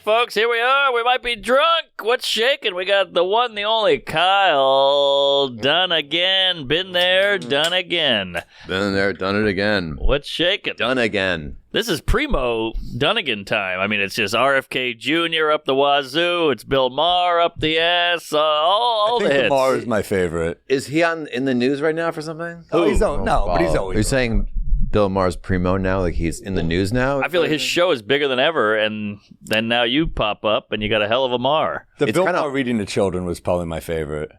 folks. Here we are. We might be drunk. What's shaking? We got the one, the only Kyle Dunnigan. Been there, done again. Been there, done it again. What's shaking? Done again. This is primo Dunnigan time. I mean, it's just RFK Jr. up the wazoo. It's Bill Maher up the ass. All the hits. Bill Maher is my favorite. Is he in the news right now for something? But he's always. You're saying Bill Maher's primo now? Like he's in the news now? I feel like his show is bigger than ever, and then now you pop up, and you got a hell of a Maher. The Bill Maher reading to children was probably my favorite.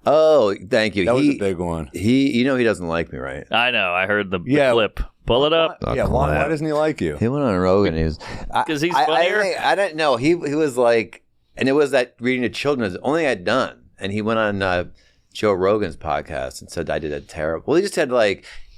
Oh, thank you. That was a big one. He doesn't like me, right? I know. I heard the clip. Pull it up. Why doesn't he like you? He went on Rogan. He was because he's funnier. I didn't know. He was like, and it was that reading to children was the only thing I'd done. And he went on Joe Rogan's podcast and said I did a terrible. Well, he just had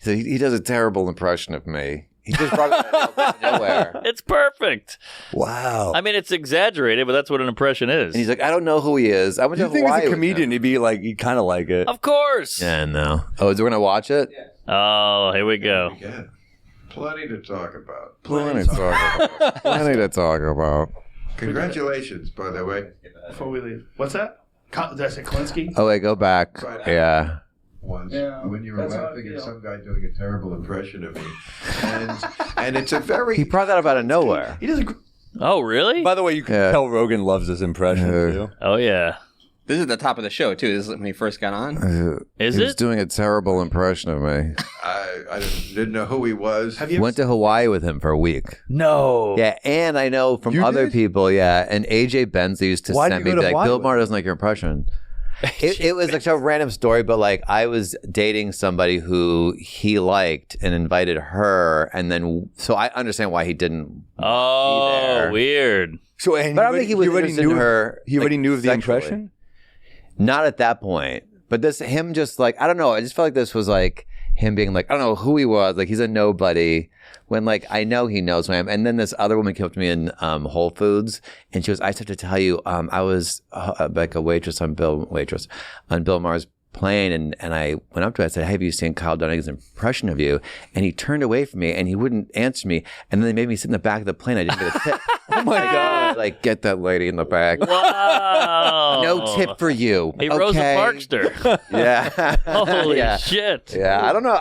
he does a terrible impression of me. He just brought it out of nowhere. It's perfect. Wow. I mean, it's exaggerated, but that's what an impression is. And he's like, I don't know who he is. I went to Hawaii. You think as a comedian, he'd be like, he'd kind of like it. Of course. Yeah, no. Oh, is we're gonna watch it? Yeah. Oh, here we go. Plenty to talk about. Plenty to talk about. Congratulations, by the way. Before we leave. What's that? Did I say Klinsky? Oh, wait, go back. Yeah. Once when you were laughing at some guy doing a terrible impression of me. And it's a very... He brought that up out of nowhere. He doesn't... Oh, really? By the way, you can tell Rogan loves his impression, too. Oh, yeah. This is the top of the show, too. This is when he first got on. He was doing a terrible impression of me. I didn't know who he was. Went to Hawaii with him for a week. No. Yeah, and I know from other people, and AJ Benz used to send me, like, Bill Maher doesn't like your impression. It was like a random story, but like I was dating somebody who he liked and invited her, and then so I understand why he didn't be there. Weird. So, but I don't think he was interested in her. He already knew of the sexually. impression? Not at that point. But him just like, I don't know. I just felt like this was like him being like, I don't know who he was. Like he's a nobody. When like, I know he knows who I am. And then this other woman came up to me in Whole Foods and she goes, I just have to tell you, I was like a waitress on Bill Maher's plane. And I went up to her. I said, hey, have you seen Kyle Dunnigan's impression of you? And he turned away from me and he wouldn't answer me. And then they made me sit in the back of the plane. I didn't get a tip. Oh my God. Like, get that lady in the back. Wow. No tip for you. Hey, Rosa Parkster. Yeah. Holy shit. Yeah. I don't know.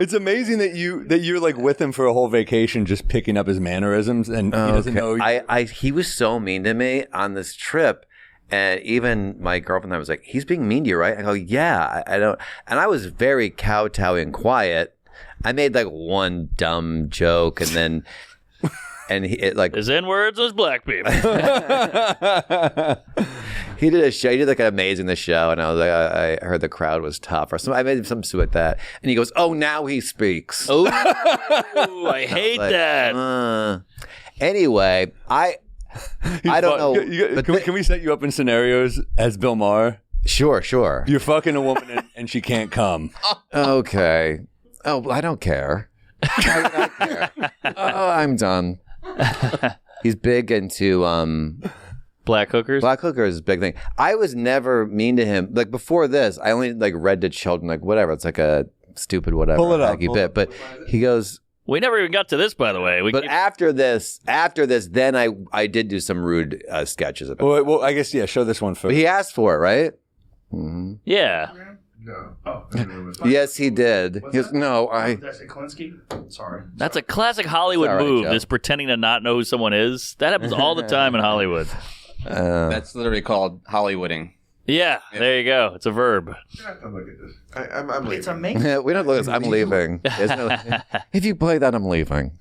It's amazing that you're like with him for a whole vacation, just picking up his mannerisms, and he doesn't know. He was so mean to me on this trip. And even my girlfriend and I was like, he's being mean to you, right? I go, yeah, I don't. And I was very kowtowy and quiet. I made like one dumb joke and then, and his N-words was black people. He did a show. He did like an amazing show. And I was like, I heard the crowd was tough or something. I made some suit with that. And he goes, oh, now he speaks. Oh, I hate that. Anyway, I don't know. Can we set you up in scenarios as Bill Maher? Sure. You're fucking a woman and she can't come. Okay. Oh, I don't care. I don't care. Oh, I'm done. He's big into black hookers. Black hookers is a big thing. I was never mean to him. Like before this, I only like read to children, like whatever. It's like a stupid whatever. Pull it up. Bit. But he goes. We never even got to this, by the way. After this, then I did do some rude sketches about it. Well, I guess, show this one first. But he asked for it, right? Mm-hmm. Yeah. No. Oh. Yes, he did. He goes, no, Did I say Klinsky? Sorry. That's a classic Hollywood move, this pretending to not know who someone is. That happens all the time in Hollywood. That's literally called Hollywooding. Yeah, there you go. It's a verb. You have to look at this. I'm leaving. It's amazing. We don't look at this. I'm leaving. If you play that, I'm leaving.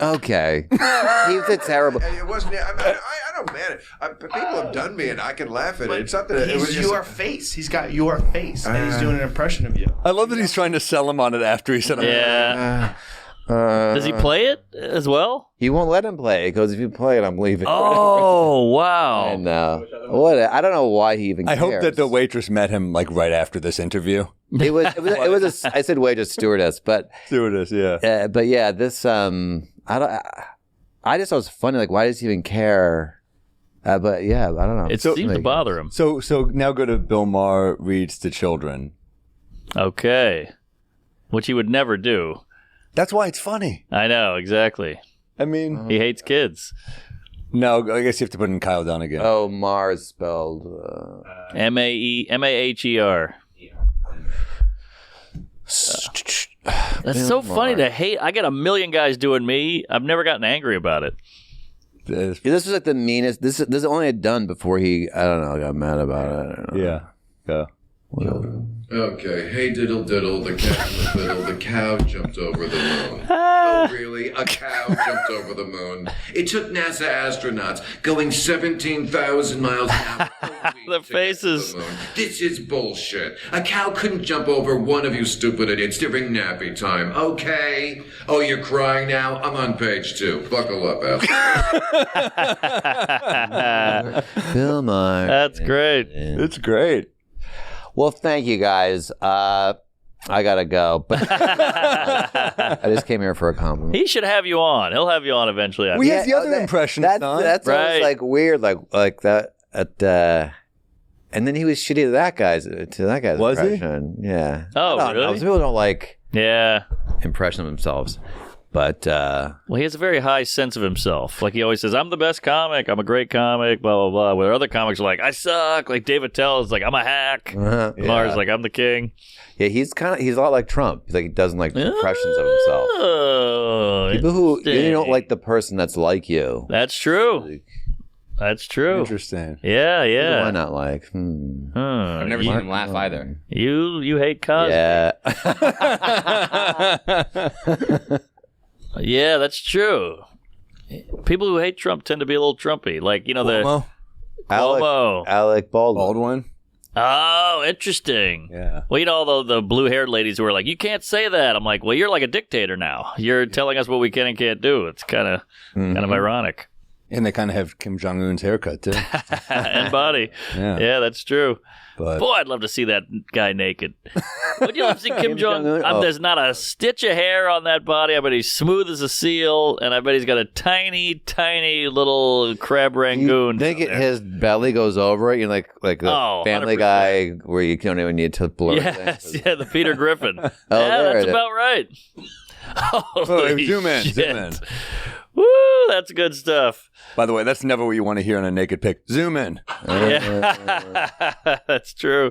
Okay. He's a terrible. It wasn't. I don't man. People have done me, and I can laugh at it. It's something. It was your face. He's got your face, and he's doing an impression of you. I love that he's trying to sell him on it after he said, "Yeah." Does he play it as well? He won't let him play. He goes, if you play it, I'm leaving. Oh, wow. And I don't know why he even cares. I hope that the waitress met him like right after this interview. It was I said waitress, stewardess, but stewardess, yeah. But yeah, this I just thought it was funny. Like, why does he even care? But yeah, I don't know. It seemed to bother him. So now go to Bill Maher reads to children. Okay, which he would never do. That's why it's funny. I know, exactly. I mean, he hates kids. No, I guess you have to put in Kyle Dunnigan. Oh, Mars spelled Maher. That's so funny to hate. I got a million guys doing me. I've never gotten angry about it. This was like the meanest. This only had done before he. I don't know. Got mad about it. I don't know. Yeah. Okay, hey diddle diddle, the cat in the fiddle, the cow jumped over the moon. Oh really? A cow jumped over the moon. It took NASA astronauts going 17,000 miles an hour a week The to faces. get to the moon. This is bullshit. A cow couldn't jump over one of you stupid idiots during nappy time, okay? Oh, you're crying now? I'm on page 2. Buckle up, asshole. Bill Maher. That's great. It's great. Well, thank you guys. I gotta go, but I just came here for a compliment. He should have you on. He'll have you on eventually. He has the other impression. That's Right. always like weird, like that. And then he was shitty to that guy's Was he? impression. Yeah. Oh, I don't know. really? Some people don't like Yeah. impression of themselves, but Well, he has a very high sense of himself. Like he always says, I'm the best comic. I'm a great comic, blah, blah, blah. Where other comics are like, I suck. Like David Tell is like, I'm a hack. Mars like, I'm the king. yeah, he's a lot like Trump. Like he doesn't like impressions of himself. Oh, People who you don't interesting. like the person that's like you. That's true. That's true. Interesting. Yeah, Why yeah. not like? I've never seen him laugh either. You hate Cosby. Yeah. Yeah, that's true. People who hate Trump tend to be a little Trumpy. Like, you know, Cuomo? Cuomo. Alec Baldwin. Baldwin? Oh, interesting. Yeah. Well, you know, all the blue-haired ladies who are like, you can't say that. I'm like, well, you're like a dictator now. You're telling us what we can and can't do. It's kind of ironic. And they kind of have Kim Jong-un's haircut, too. And body. Yeah. Yeah, that's true. But Boy, I'd love to see that guy naked. Would you love to see Kim Jong-un? Jong-un? Oh. There's not a stitch of hair on that body. I bet he's smooth as a seal, and I bet he's got a tiny, tiny little crab rangoon. You think his belly goes over it? You know, like the Oh, Family 100%. Guy where you don't even need to blur Yes, things. yeah, the Peter Griffin. Yeah, there that's it is. about right. Holy zoom in, shit. zoom in. Woo, that's good stuff. by the way, that's never what you want to hear in a naked pic. Zoom in. Yeah, that's true.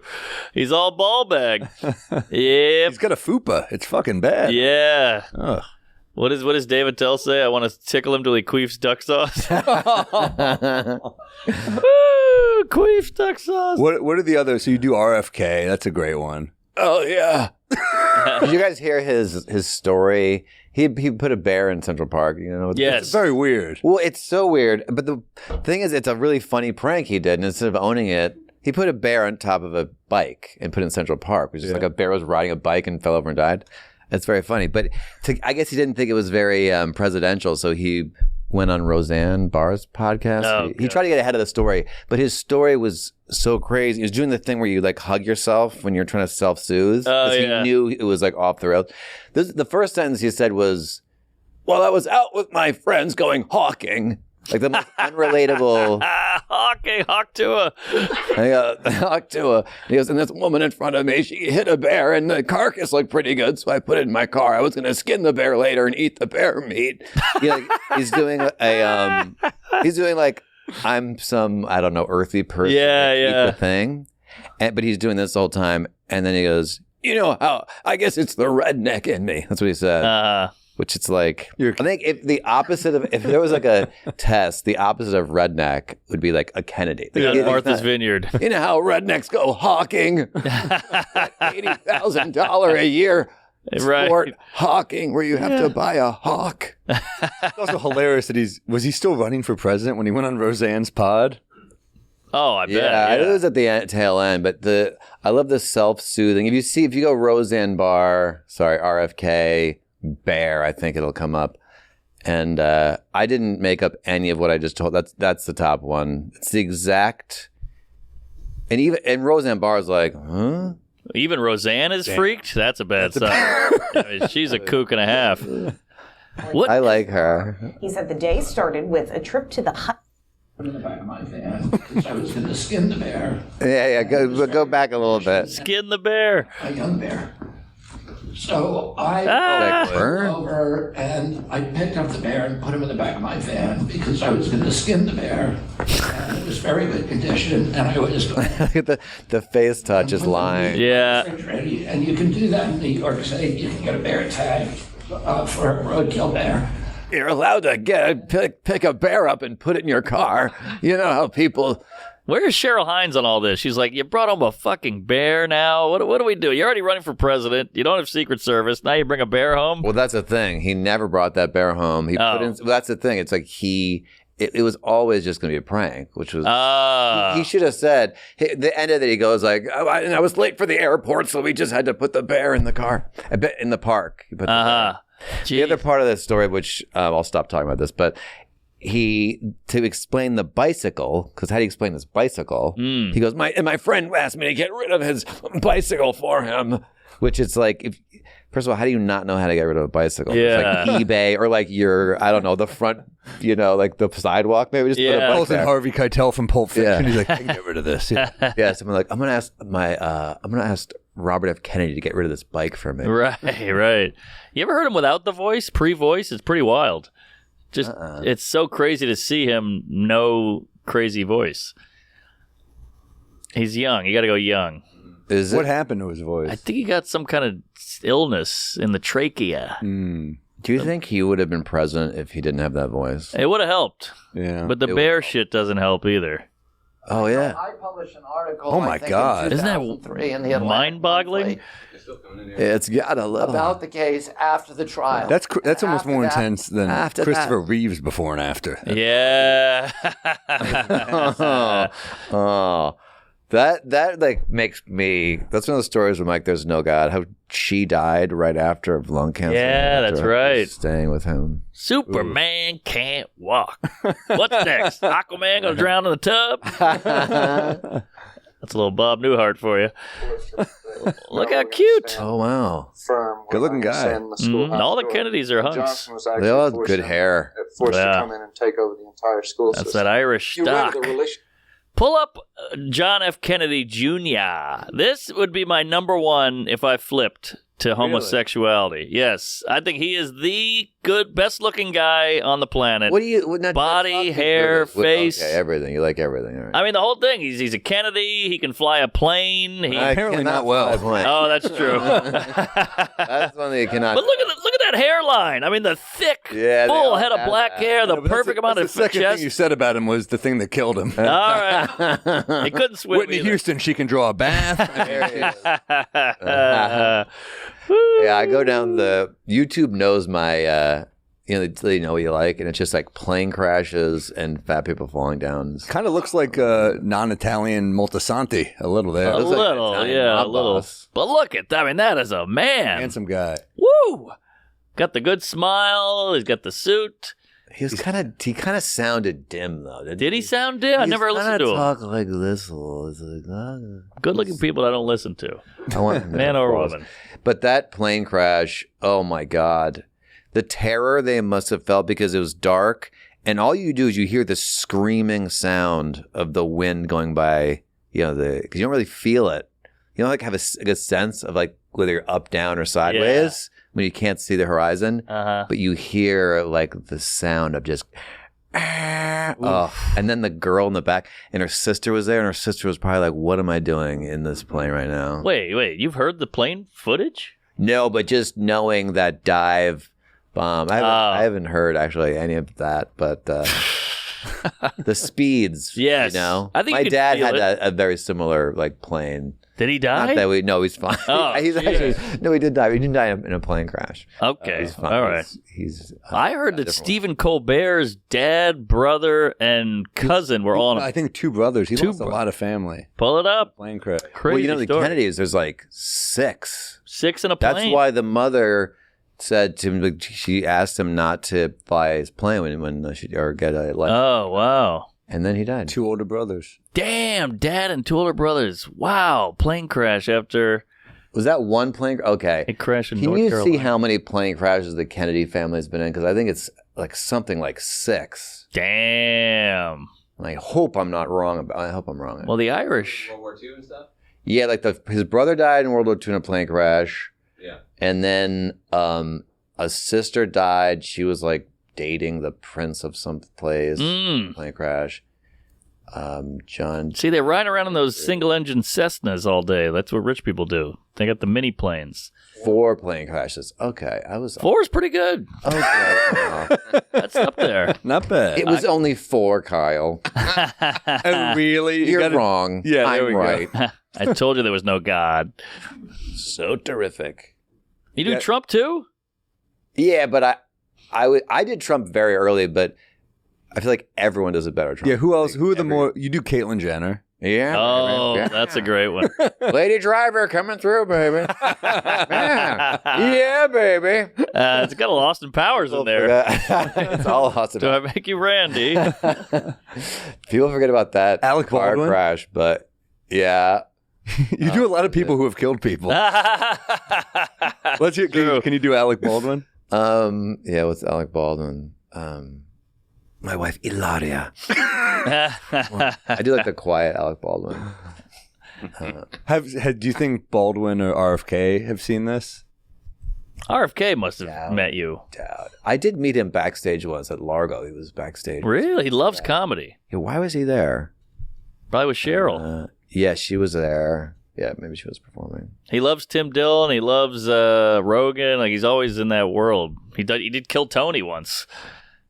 He's all ball bag. Yep. He's got a fupa. It's fucking bad. Yeah. Ugh. What does David Tell say? I want to tickle him till he queefs duck sauce. Woo, queef duck sauce. What are the others? So you do RFK. That's a great one. Oh yeah. Did you guys hear his story? He put a bear in Central Park. You know. Yes. It's very weird. Well, it's so weird. But the thing is, it's a really funny prank he did. And instead of owning it, he put a bear on top of a bike and put it in Central Park. It was just like a bear was riding a bike and fell over and died. It's very funny. But I guess he didn't think it was very presidential, so he went on Roseanne Barr's podcast. Oh, He tried to get ahead of the story, but his story was so crazy. He was doing the thing where you like hug yourself when you're trying to self-soothe. Oh, He yeah. knew it was like off the rails. The first sentence he said was, "Well, I was out with my friends going hawking." Like the most unrelatable. Hawk to a. I talked to her. He goes, and this woman in front of me, she hit a bear, and the carcass looked pretty good, so I put it in my car. I was going to skin the bear later and eat the bear meat. He's doing he's doing like, I'm some, I don't know, earthy person. Yeah, that eat yeah. the thing. But he's doing this the whole time, and then he goes, you know how, I guess it's the redneck in me. That's what he said. Which it's like, I think if there was like a test, the opposite of redneck would be like a Kennedy. Like, Yeah, Martha's Vineyard. you know how rednecks go hawking? $80,000 a year sport, Right. hawking, where you have to buy a hawk. It's also hilarious that was he still running for president when he went on Roseanne's pod? Oh, I bet. Yeah, Yeah. it was at the tail end, but I love the self-soothing. If you go Roseanne Barr, RFK, Bear, I think it'll come up. And I didn't make up any of what I just told. That's the top one. It's the exact. And Roseanne Barr's like, huh? Even Roseanne is freaked? That's a bad sign. I mean, she's a kook and a half. What? I like her. He said the day started with a trip to the hut. In the back of my van, because I was going to skin the bear, Yeah, go back a little bit. Skin the bear. a young bear. So I went over and I picked up the bear and put him in the back of my van because I was going to skin the bear. And it was very good condition. And I was going the face touch is lying. Yeah. And you can do that in New York State. You can get a bear tag for a roadkill bear. You're allowed to pick a bear up and put it in your car. You know how people... Where's Cheryl Hines on all this? She's like, you brought home a fucking bear now? What do we do? You're already running for president. You don't have Secret Service. Now you bring a bear home? Well, that's the thing. He never brought that bear home. That's the thing. It's like it was always just going to be a prank, which was... He should have said... the end of it, he goes like, I was late for the airport, so we just had to put the bear in the car. In the park. He put the bear. The other part of the story, which I'll stop talking about this, but... to explain the bicycle, because how do you explain this bicycle? He goes, my friend asked me to get rid of his bicycle for him, which is like, first of all, how do you not know how to get rid of a bicycle? Yeah. It's like eBay or like the front, like the sidewalk, maybe just put a bike Pulls in there. Harvey Keitel from Pulp Fiction. He's like, I can get rid of this. Yeah, so I'm like, I'm gonna ask Robert F. Kennedy to get rid of this bike for me. Right. You ever heard him without the voice, pre-voice? It's pretty wild. Just it's so crazy to see him no crazy voice. He's young. You got to go young. What happened to his voice? I think he got some kind of illness in the trachea. Do you think he would have been president if he didn't have that voice? It would have helped. Yeah. But the bear shit doesn't help either. Oh, yeah. I published an article. Oh, my God. Isn't that mind-boggling? It's got a little... about the case after the trial. That's almost more intense than Christopher Reeve's before and after. Yeah. That like makes me... That's one of the stories where I'm like, there's no God. How she died right after of lung cancer. Yeah, that's right. Staying with him. Superman can't walk. What's next? Aquaman gonna drown in the tub? That's a little Bob Newhart for you. Look how cute. Oh, wow. Good looking guy. All the Kennedys are hunks. They all have good hair. Forced to come in and take over the entire school That's system. that Irish stock. Pull up John F. Kennedy Jr. This would be my number one if I flipped to homosexuality. Yes. I think he is the best looking guy on the planet. What do you... Body, hair, face. Okay, everything. You like everything. All right. I mean, the whole thing. He's a Kennedy. He can fly a plane. Apparently not well. Oh, that's true. That's one that you cannot... But look at that hairline. I mean, the thick, full head of black hair, the perfect amount of chest. The second thing you said about him was the thing that killed him. All right. He couldn't swim Whitney either. Houston, she can draw a bath. Yeah, I go down the... YouTube knows my... they know what you like, and it's just like plane crashes and fat people falling down. Kind of looks like non-Italian Moltisanti a little there. A little. But look at that. I mean, that is a man. Handsome guy. Woo! Got the good smile. He's got the suit. He kind of sounded dim though. Did he sound dim? I never listened to him. Talk like this. Like, good-looking people I don't listen to. I want man or woman. But that plane crash, oh my God. The terror they must have felt because it was dark, and all you do is you hear the screaming sound of the wind going by, because you don't really feel it. You don't like have a good sense of like whether you're up, down, or sideways when you can't see the horizon. But you hear like the sound of just, and then the girl in the back, and her sister was there, and her sister was probably like, "What am I doing in this plane right now?" Wait, you've heard the plane footage? No, but just knowing that dive bomb. I haven't heard actually any of that, but the speeds. Yes, I think my dad had a very similar like plane. Did he die? Not that he's fine. Oh, he did die. He didn't die in a plane crash. Okay, he's fine. All right. He's I heard that Stephen Colbert's dad, brother, and cousin were all. I think two brothers. He lost a lot of family. Pull it up. Plane crash. Crazy the story. Kennedys. There's like six in a plane. That's why the mother said to him, she asked him not to fly his plane when she or get a license. Oh wow. And then he died. Two older brothers. Damn, dad and two older brothers. Wow, plane crash after. Was that one plane? Okay. It crashed in Can North you Carolina. see how many plane crashes the Kennedy family has been in? Because I think it's like something like 6. Damn. And I hope I'm not wrong. I hope I'm wrong. Well, the Irish. World War II and stuff? Yeah, like his brother died in World War II in a plane crash. Yeah. And then a sister died. She was like dating the prince of some place. Plane crash. John. See, they're riding around in those single-engine Cessnas all day. That's what rich people do. They got the mini planes. 4 plane crashes. Okay, I was 4 is pretty good. okay. That's up there. Not bad. It was only 4, Kyle. Oh, really? You're wrong. Yeah, there I'm we right. go. I told you there was no God. So terrific. You do Trump too? Yeah, but I did Trump very early, but I feel like everyone does a better Trump. Yeah, who else? Who are the more? You do Caitlyn Jenner. Yeah. Oh, yeah. that's a great one. Lady Driver coming through, baby. yeah, baby. It's got a Austin Powers in there. It's all Austin. Do I make you Randy? People forget about that Alec car Baldwin? crash, but yeah. You do a lot of people who have killed people. Let's hear. Can you do Alec Baldwin? Yeah, what's Alec Baldwin? My wife Ilaria. I do like the quiet Alec Baldwin. Do you think Baldwin or RFK have seen this? RFK must have met you. Doubt. I did meet him backstage once at Largo. He was backstage. Really? He loves comedy. Yeah, why was he there? Probably with Cheryl. Yeah, she was there. Yeah, maybe she was performing. He loves Tim Dillon. He loves Rogan. Like, he's always in that world. He did Kill Tony once.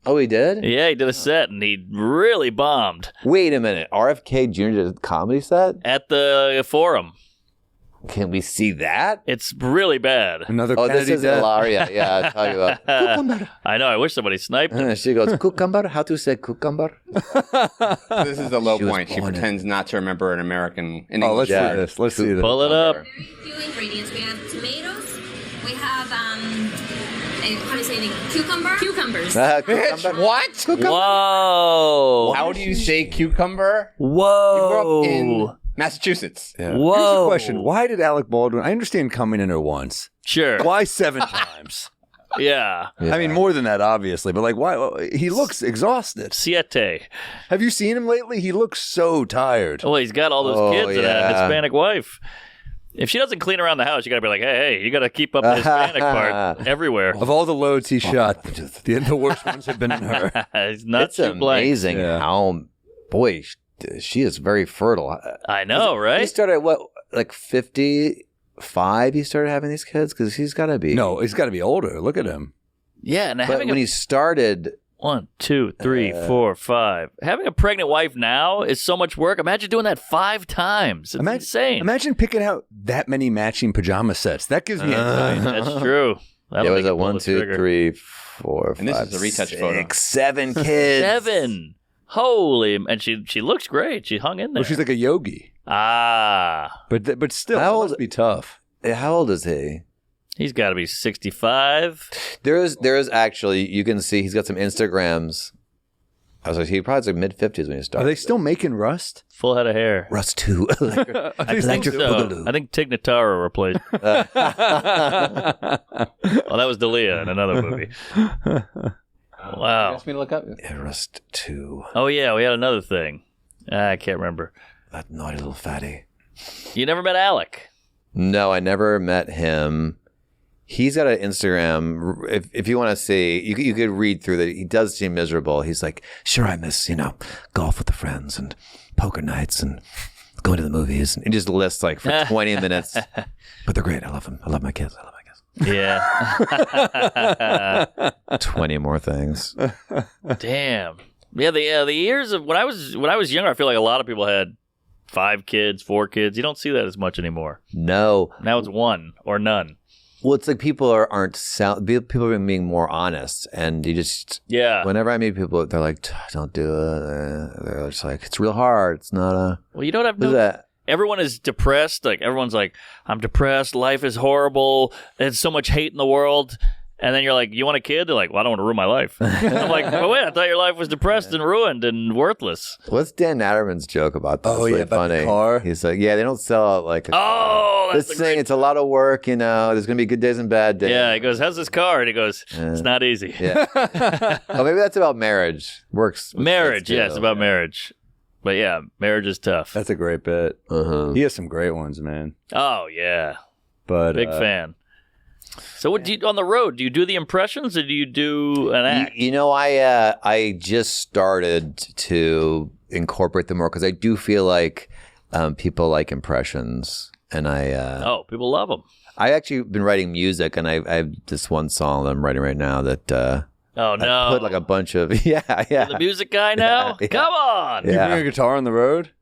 Oh, he did? Yeah, he did a set, and he really bombed. Wait a minute. RFK Jr. did a comedy set? At the Forum. Can we see that? It's really bad. Another Oh, Kennedy this is death? Ilaria. Yeah, I'll tell you about. Cucumber. I know. I wish somebody sniped him. She goes, cucumber? How to say cucumber? This is the low She was point. She born in- pretends not to remember an American. Oh, let's see this. Let's see this. Pull it up. A few ingredients. We have tomatoes. We have how do you say it? Cucumbers. Cucumber. What? Whoa. How do you say cucumber? Whoa. You grew up in Massachusetts. Yeah. Whoa. Here's the question. Why did Alec Baldwin... I understand coming in her once. Sure. Why 7 times? Yeah. I mean, more than that, obviously. But like, why? He looks exhausted. Siete. Have you seen him lately? He looks so tired. Well, he's got all those Oh, kids and a yeah. Hispanic wife. If she doesn't clean around the house, you got to be like, hey, you got to keep up the Hispanic part everywhere. Of all the loads he shot, the worst ones have been in her. It's not It's too blank. amazing how, boy, she is very fertile. I know, He right? started at what, like 55? He started having these kids? Because he's got to be. No, he's got to be older. Look at him. Yeah, and But having when a he started, 1, 2, 3, 4, 5. Having a pregnant wife now is so much work. Imagine doing that 5 times. It's insane. Imagine picking out that many matching pajama sets. That gives me anxiety. That's true. it was a 1, 2, 3, 4, 5, And this is a retouch photo. 6, 7 kids. 7. Holy, and she looks great. She hung in there. Well, she's like a yogi. But still, How that old- must be tough. How old is he? He's got to be 65. There is actually, you can see he's got some Instagrams. I was like, he probably was like mid-50s when he Are started. they still making Rust? Full head of hair. Rust 2. I think so. I think Tig Notaro replaced. Oh, that was D'Elia in another movie. You Wow. asked me to look up? Yeah, Rust 2. Oh, yeah, we had another thing. I can't remember. That naughty little fatty. You never met Alec? No, I never met him. He's got an Instagram. If you want to see, you could read through that. He does seem miserable. He's like, sure, I miss, golf with the friends and poker nights and going to the movies. And he just lists like for 20 minutes. But they're great. I love them. I love my kids. Yeah. 20 more things. Damn. Yeah, the years of when I was younger, I feel like a lot of people had 5 kids, 4 kids. You don't see that as much anymore. No. Now it's 1 or none. Well, it's like people people are being more honest, and you just Whenever I meet people, they're like, "Don't do it." They're just like, "It's real hard. It's not a." Well, you know what I've noticed? Everyone is depressed. Like everyone's like, "I'm depressed. Life is horrible. There's so much hate in the world." And then you're like, "You want a kid?" They're like, "Well, I don't want to ruin my life." I'm like, "Oh wait, I thought your life was depressed and ruined and worthless." What's Dan Natterman's joke about that? Oh, It's yeah, really about the funny. car? He's like, "Yeah, they don't sell out like." That's this thing, it's a lot of work. There's gonna be good days and bad days. Yeah, he goes, "How's this car?" And he goes, "It's not easy." Yeah. Oh, maybe that's about marriage. Works. Marriage, yes, about marriage. But yeah, marriage is tough. That's a great bit. Uh-huh. He has some great ones, man. Oh yeah, But big fan. So what do you on the road? Do you do the impressions or do you do an act? You know, I just started to incorporate them more because I do feel like people like impressions, and people love them. I actually been writing music, and I have this one song that I'm writing right now that I put like a bunch of You're the music guy now. Yeah. Come on. You bring a guitar on the road?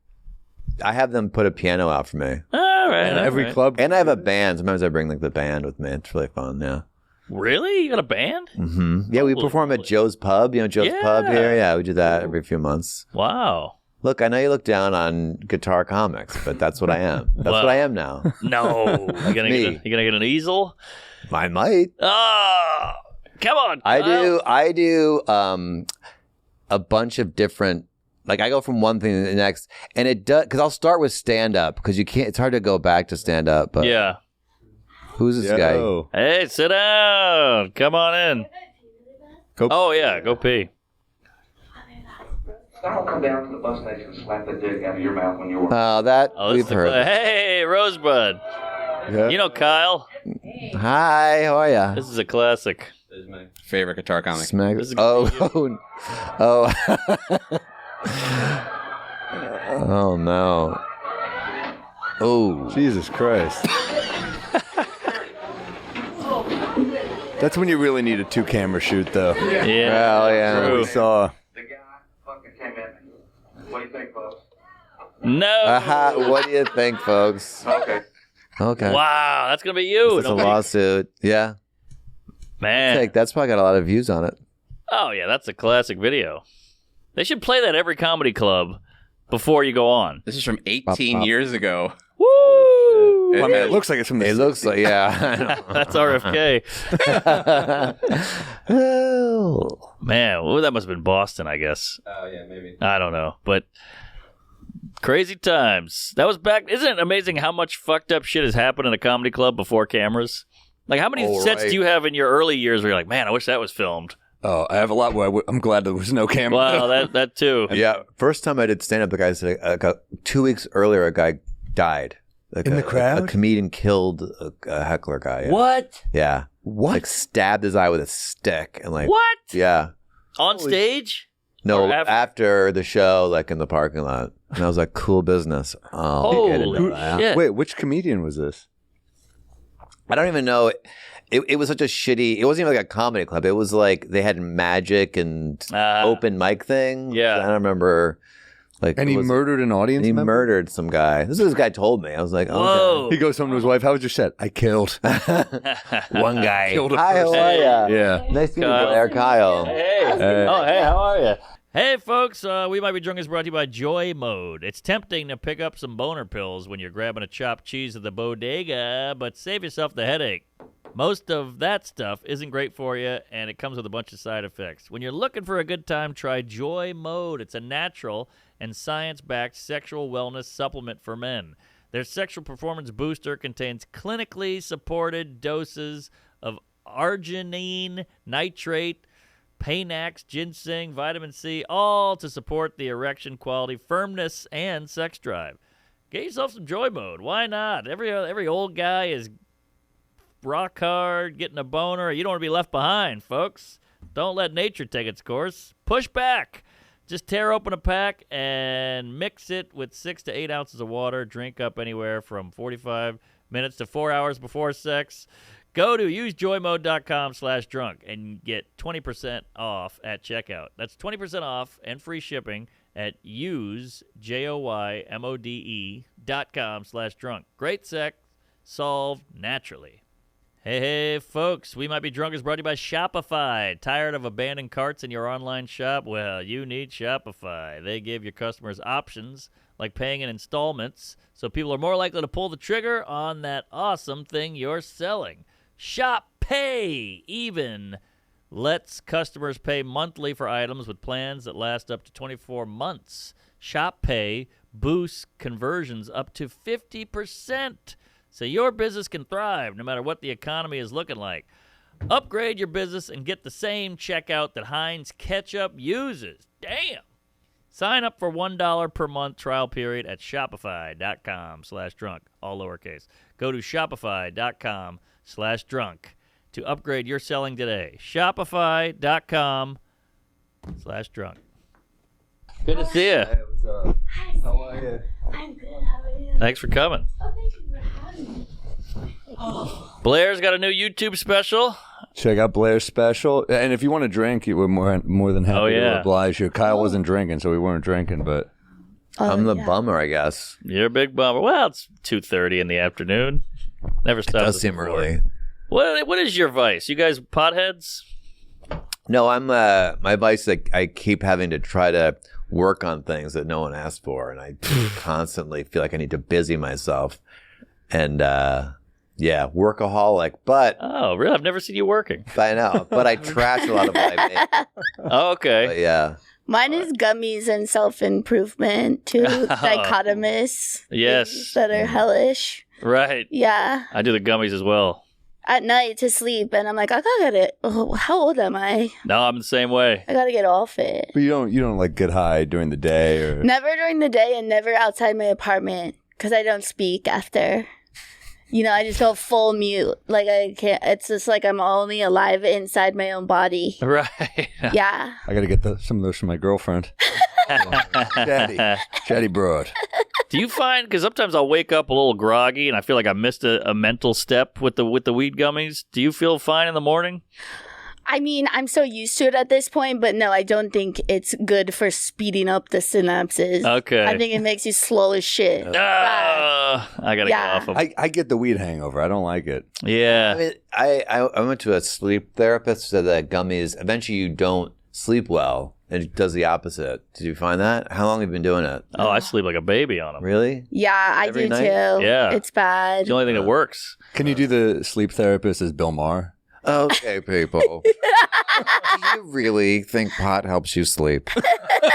I have them put a piano out for me. All right. And every club. And I have a band. Sometimes I bring like the band with me. It's really fun. Yeah. Really? You got a band? Mm-hmm. Yeah, we perform at Joe's Pub. You know Joe's Pub here. Yeah, we do that every few months. Wow. Look, I know you look down on guitar comics, but that's what I am. That's what I am now. No. You gonna get an easel? I might. Oh, come on. Kyle. I do a bunch of different. Like I go from one thing to the next, and it does because I'll start with stand up because you can't. It's hard to go back to stand up. But yeah. Who's this guy? Hey, sit down. Come on in. Go pee. Someone come down to the bus station and slap the dick out of your mouth when you work. We've heard. Hey, Rosebud. Yeah. You know Kyle. Hi, how are ya? This is a classic. This is my favorite guitar comic. Oh. Oh no. Oh. Jesus Christ. That's when you really need a 2-camera shoot, though. Yeah. Well, yeah. True. We saw. The guy fucking came in. What do you think, folks? No. What do you think, folks? Okay. Wow, that's gonna be you. It's a lawsuit. Yeah. Man. That's probably got a lot of views on it. Oh yeah, that's a classic video. They should play that every comedy club before you go on. This is from 18 years ago. Woo! I mean, it looks like it's from the. It looks like, yeah. That's RFK. Oh. Man, well, that must have been Boston, I guess. Oh, yeah, maybe. I don't know, but crazy times. That was back. Isn't it amazing how much fucked up shit has happened in a comedy club before cameras? Like, how many sets do you have in your early years where you're like, man, I wish that was filmed? Oh, I have a lot where I'm glad there was no camera. Well, that too. Yeah. First time I did stand up, the guy said 2 weeks earlier, a guy died. Like in the crowd? A comedian killed a heckler guy. Yeah. What? Yeah. What? Like stabbed his eye with a stick and like. What? Yeah. On stage? No, Or after the show, like in the parking lot. And I was like, cool business. Oh, I didn't know that. shit. Wait, which comedian was this? I don't even know. It was such a shitty. It wasn't even like a comedy club. It was like they had magic and open mic thing. Yeah. I don't remember. Like, And he murdered an audience He member? murdered some guy. This is what this guy told me. I was like, okay. Whoa. He goes home to his wife. How was your set? I killed. One guy. Killed a Hi, how person. are ya? Yeah. Nice to meet you, Kyle. Blair. Kyle. Hey. Hey. Oh, hey, how are you? Hey, folks, We Might Be Drunk is brought to you by Joy Mode. It's tempting to pick up some boner pills when you're grabbing a chopped cheese at the bodega, but save yourself the headache. Most of that stuff isn't great for you, and it comes with a bunch of side effects. When you're looking for a good time, try Joy Mode. It's a natural and science-backed sexual wellness supplement for men. Their sexual performance booster contains clinically supported doses of arginine, nitrate, Panax, ginseng, vitamin C, all to support the erection quality, firmness, and sex drive. Get yourself some Joy Mode. Why not? Every old guy is rock hard, getting a boner. You don't want to be left behind, folks. Don't let nature take its course. Push back. Just tear open a pack and mix it with 6 to 8 ounces of water. Drink up anywhere from 45 minutes to 4 hours before sex. Go to usejoymode.com/drunk and get 20% off at checkout. That's 20% off and free shipping at usejoymode.com/drunk. Great sex solved naturally. Hey, folks, We Might Be Drunk is brought to you by Shopify. Tired of abandoned carts in your online shop? Well, you need Shopify. They give your customers options like paying in installments, so people are more likely to pull the trigger on that awesome thing you're selling. Shop Pay even lets customers pay monthly for items with plans that last up to 24 months. Shop Pay boosts conversions up to 50%. So your business can thrive no matter what the economy is looking like. Upgrade your business and get the same checkout that Heinz Ketchup uses. Damn. Sign up for $1 per month trial period at shopify.com/drunk, all lowercase. Go to shopify.com/drunk to upgrade your selling today. Shopify.com/drunk. Good to see you. Hey, what's up? How are you? I'm good. How are you? Thanks for coming. Oh, thank you for having me. Blair's got a new YouTube special. Check out Blair's special. And if you want to drink, we're more than happy to oblige you. Kyle wasn't drinking, so we weren't drinking, but... I'm the bummer, I guess. You're a big bummer. Well, it's 2:30 in the afternoon. Never stops. It does seem early. What is your vice? You guys potheads? No, I'm my vice. I keep having to try to work on things that no one asked for, and I constantly feel like I need to busy myself. And workaholic. But oh, really? I've never seen you working. I know, but I trash a lot of what I make. Oh, okay. But yeah. Mine is gummies and self-improvement, too. Dichotomous. Yes. That are hellish. Right. Yeah. I do the gummies as well. At night to sleep, and I'm like, I gotta get it. Oh, how old am I? No, I'm the same way. I gotta get off it. But you don't like get high during the day or... Never during the day and never outside my apartment, because I don't speak after. You know, I just go full mute. Like, I can't, it's just like I'm only alive inside my own body. Right. Yeah. I got to get some of those from my girlfriend. Shady broad. Do you find, because sometimes I'll wake up a little groggy and I feel like I missed a mental step with the weed gummies. Do you feel fine in the morning? I mean, I'm so used to it at this point, but no, I don't think it's good for speeding up the synapses. Okay. I think it makes you slow as shit. I gotta get off them. I get the weed hangover. I don't like it. Yeah. I mean, I went to a sleep therapist who said that gummies, eventually you don't sleep well. It does the opposite. Did you find that? How long have you been doing it? Oh, I sleep like a baby on them. Really? Yeah, I Every do night? too. Yeah. It's bad. It's the only thing that works. Can you do the sleep therapist as Bill Maher? Okay, people. Do you really think pot helps you sleep?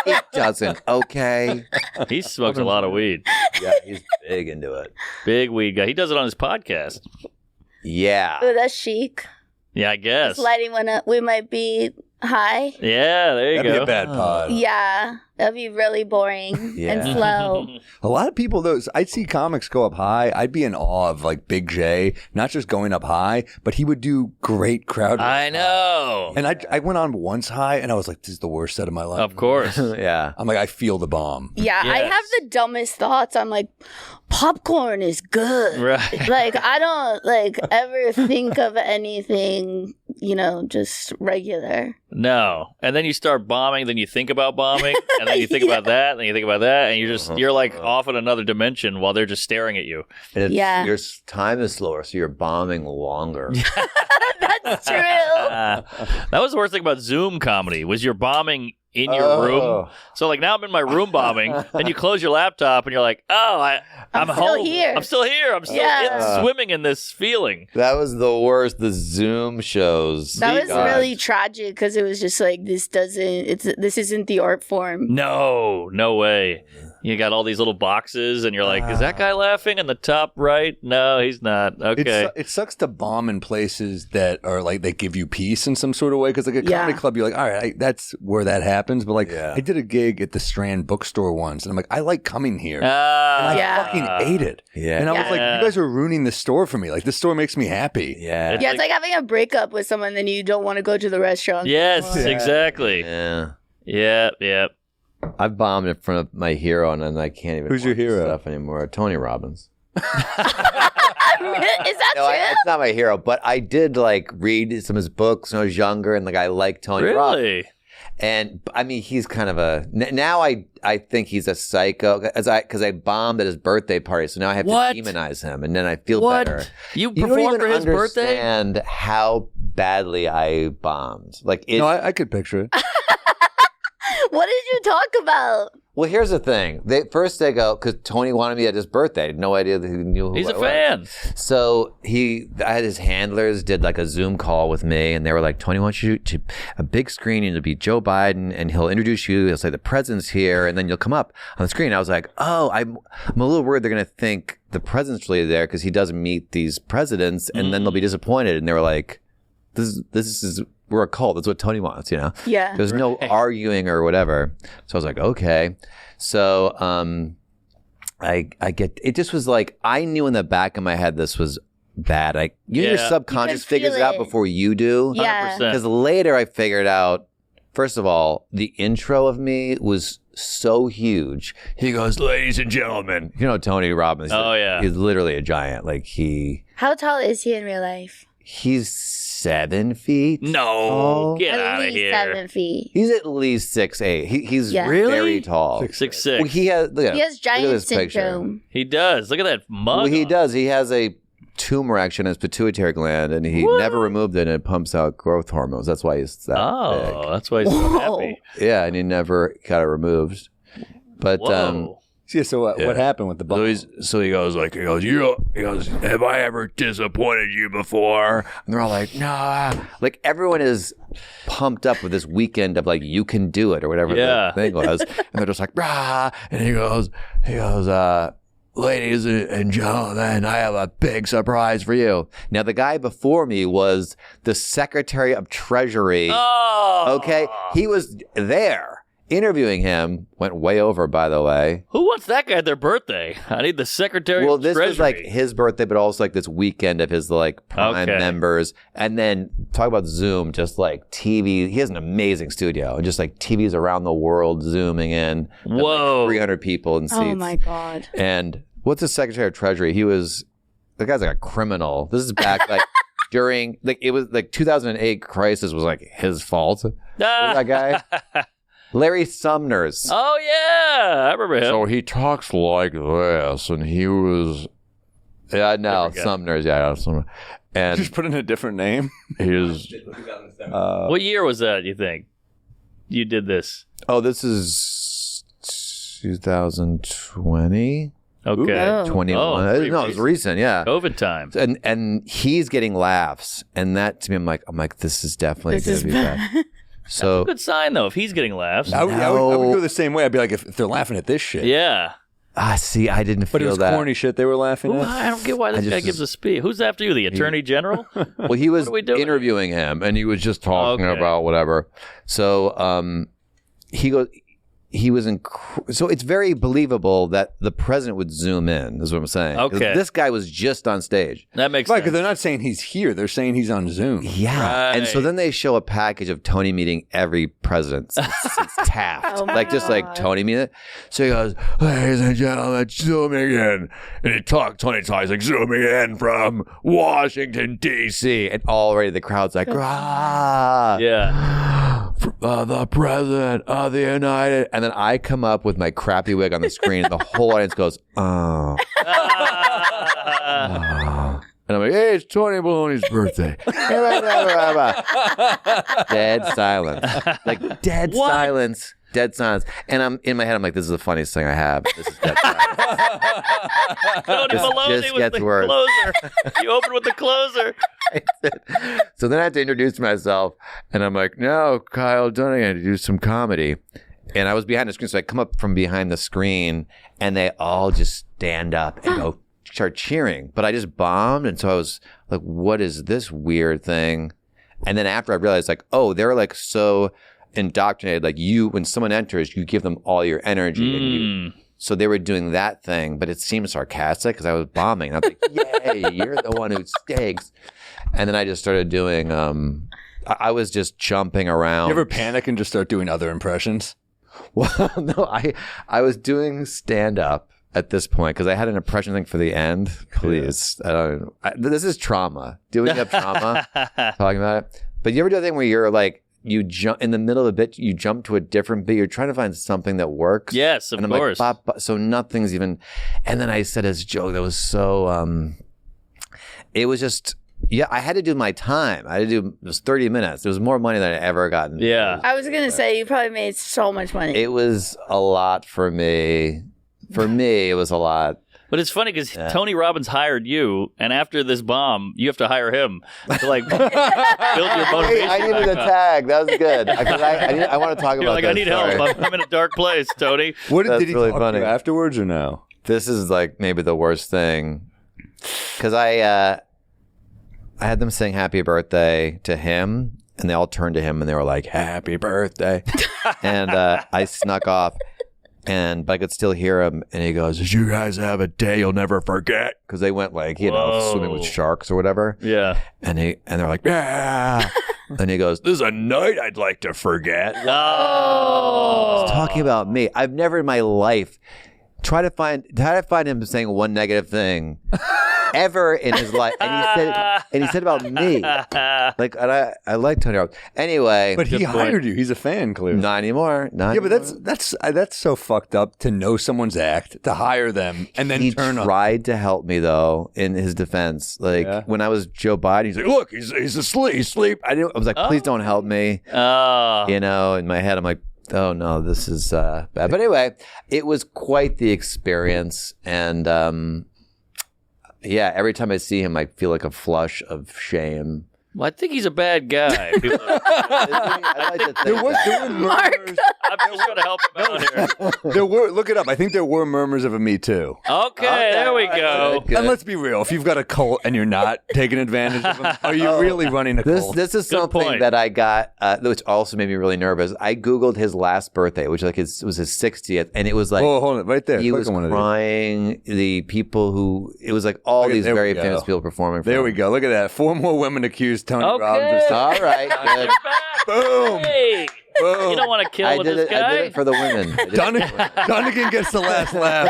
It doesn't, okay? He smokes a lot of weed. Yeah, he's big into it. Big weed guy. He does it on his podcast. Yeah. Oh, that's chic. Yeah, I guess. Just lighting one up. We might be high. Yeah, there you That'd go. be a bad pod. Yeah, that'd be really boring and slow. A lot of people, though, I'd see comics go up high. I'd be in awe of like Big J, not just going up high, but he would do great crowd. I know. And I went on once high, and I was like, "This is the worst set of my life." Of course. Yeah. I'm like, I feel the bomb. Yeah, I Yes. have the dumbest thoughts. I'm like, popcorn is good. Right. Like, I don't like ever think of anything, you know, just regular. No. And then you start bombing, then you think about bombing, and then you think about that, and then you think about that, and you're like off in another dimension while they're just staring at you. And Yeah. your time is slower, so you're bombing longer. That's true. That was the worst thing about Zoom comedy, was you're bombing in your room. So like now I'm in my room bombing, and you close your laptop and you're like, oh, I'm still home. here. I'm still here. I'm still swimming in this feeling. That was the worst. The Zoom shows. That was God. really tragic because it was just like, this isn't the art form. No way. You got all these little boxes, and you're like, is that guy laughing in the top right? No, he's not. Okay. It sucks to bomb in places that are like they give you peace in some sort of way. Because like a comedy club, you're like, all right, that's where that happens. But like, I did a gig at the Strand bookstore once, and I'm like, I like coming here. And I fucking ate it. Yeah. And I was like, you guys are ruining the store for me. Like, this store makes me happy. Yeah. It's like having a breakup with someone, then you don't want to go to the restaurant. Yes, exactly. Yeah. Yeah. I've bombed in front of my hero, and then I can't even. Who's your watch his hero? Stuff anymore? Tony Robbins. Is that true? It's not my hero, but I did like read some of his books when I was younger, and like I like Tony Robbins. Really? And I mean, he's kind of now I think he's a psycho because I bombed at his birthday party, so now I have to demonize him, and then I feel better. You don't performed even for his birthday? understand how badly I bombed. Like, No, I could picture it. What did you talk about? Well, here's the thing. First they go, because Tony wanted me at his birthday. I had no idea that he knew who He's I a was. fan. So I had his handlers did like a Zoom call with me, and they were like, Tony wants you to a big screen, and it'll be Joe Biden, and he'll introduce you. He'll say the president's here, and then you'll come up on the screen. I was like, oh, I'm a little worried they're going to think the president's really there because he doesn't meet these presidents, and then they'll be disappointed. And they were like, this is... We're a cult. That's what Tony wants, you know? Yeah. There's no arguing or whatever. So I was like, okay. So I get, it just was like, I knew in the back of my head this was bad. Like your subconscious figures it out before you do. Yeah. Because later I figured out, first of all, the intro of me was so huge. He goes, ladies and gentlemen. You know Tony Robbins. Oh, yeah. He's literally a giant. How tall is he in real life? He's 7 feet. No, get out of here. 7 feet. He's at least 6'8". He's really very tall. 6'6". Well, he has giant syndrome. He does. Look at that mug. Well, he does. He has a tumor actually in his pituitary gland, and he never removed it, and it pumps out growth hormones. That's why he's that big. That's why he's so happy. Yeah, and he never got it removed. But so what happened with the bomb? So he goes, have I ever disappointed you before? And they're all like, nah. Like everyone is pumped up with this weekend of like, you can do it or whatever the thing was. And they're just like, brah. And he goes, ladies and gentlemen, I have a big surprise for you. Now, the guy before me was the Secretary of Treasury. Oh. Okay. He was there. Interviewing him went way over, by the way. Who wants that guy at their birthday? I need the Secretary of Treasury. Well, this was like his birthday, but also like this weekend of his like prime members. And then talk about Zoom, just like TV. He has an amazing studio and just like TVs around the world zooming in. Whoa. Like 300 people in seats. Oh my God. And what's the Secretary of Treasury? The guy's like a criminal. This is back like during, like it was like 2008 crisis was like his fault. That guy. Larry Sumner's. Oh, yeah. I remember him. So he talks like this, and he was... Yeah, no, Sumner's. Yeah, Sumner. And just put in a different name? He's... what year was that, you think? You did this? Oh, this is 2020. Okay. 21. No, it was recent, yeah. COVID times. And he's getting laughs, and that, to me, I'm like, this is definitely going to be bad. So that's a good sign, though, if he's getting laughs. I would go the same way. I'd be like, if they're laughing at this shit. Yeah. See, I didn't feel that. But it was corny shit they were laughing at. I don't get why this guy gives a speech. Who's after you, the Attorney General? Well, he was interviewing him, and he was just talking about whatever. So he was so it's very believable that the president would zoom in, is what I'm saying. Okay. This guy was just on stage. That makes sense. Because they're not saying he's here. They're saying he's on Zoom. Yeah. Right. And so then they show a package of Tony meeting every president since Taft. Just like Tony meeting it. So he goes, ladies and gentlemen, zooming in. And Tony talks like zooming in from Washington, D.C. And already the crowd's like, yeah. The president of the United. And then I come up with my crappy wig on the screen. And the whole audience goes, oh. And I'm like, hey, it's Tony Baloney's birthday. Dead silence. Like dead silence. Dead silence. And I'm in my head, I'm like, this is the funniest thing I have. This is dead silence. Tony Baloney was the closer. You opened with the closer. So then I had to introduce myself, and I'm like, no, Kyle Dunnigan, to do some comedy. And I was behind the screen, so I come up from behind the screen, and they all just stand up and start cheering. But I just bombed, and so I was like, what is this weird thing? And then after I realized, like, oh, they're like so indoctrinated. Like when someone enters, you give them all your energy. And so they were doing that thing, but it seemed sarcastic because I was bombing. And I was like, yay, you're the one who stinks. And then I just started doing, I was just jumping around. You ever panic and just start doing other impressions? Well, no, I was doing stand-up at this point because I had an impression thing for the end. Please. This is trauma. Doing up trauma, talking about it. But you ever do a thing where you're like, you jump in the middle of a bit, you jump to a different bit. You're trying to find something that works. Yes, of course. Like, so nothing's even. And then I said this joke that was so. It was just. Yeah, I had to do my time. It was 30 minutes. It was more money than I ever gotten. Yeah. I was going to say, you probably made so much money. It was a lot for me. For me, it was a lot. But it's funny because Tony Robbins hired you, and after this bomb, you have to hire him to like build your motivation. I needed a tag. That was good. I want to talk about. Like, I need help. I'm in a dark place, Tony. Did he really talk to you afterwards or no? This is like maybe the worst thing because I had them sing "Happy Birthday" to him, and they all turned to him and they were like, "Happy birthday," and I snuck off. But I could still hear him, and he goes, "Did you guys have a day you'll never forget?" Because they went like, swimming with sharks or whatever. Yeah. And they're like, "Yeah." And he goes, "This is a night I'd like to forget." Oh. He's talking about me. I've never in my life tried to find him saying one negative thing ever in his life, and he said about me, like, and I like Tony Robbins. Anyway, but he hired you. He's a fan, clearly. Not anymore. But that's so fucked up to know someone's act, to hire them, and then he turn on. He tried to help me though. In his defense, like when I was Joe Biden, he's like, "Look, he's asleep. He's asleep." I was like, "Please don't help me." In my head, I'm like, "Oh no, this is bad." But anyway, it was quite the experience, and every time I see him, I feel like a flush of shame. Well, I think he's a bad guy. There were murmurs. I'm just going to help him out here. Look it up. I think there were murmurs of a Me Too. Okay, there we go. And let's be real. If you've got a cult and you're not taking advantage of them, are you really running a cult? This is something that I got, which also made me really nervous. I Googled his last birthday, which was his 60th, and it was like, oh, hold it right there. He was crying. The people who, it was like all these very famous people performing. There we go. Look at that. 4 more women accused Tony Robbins. All right. Good. Boom. Hey. Boom. You don't want to kill with this guy? I did it for the women. Dunnigan gets the last laugh.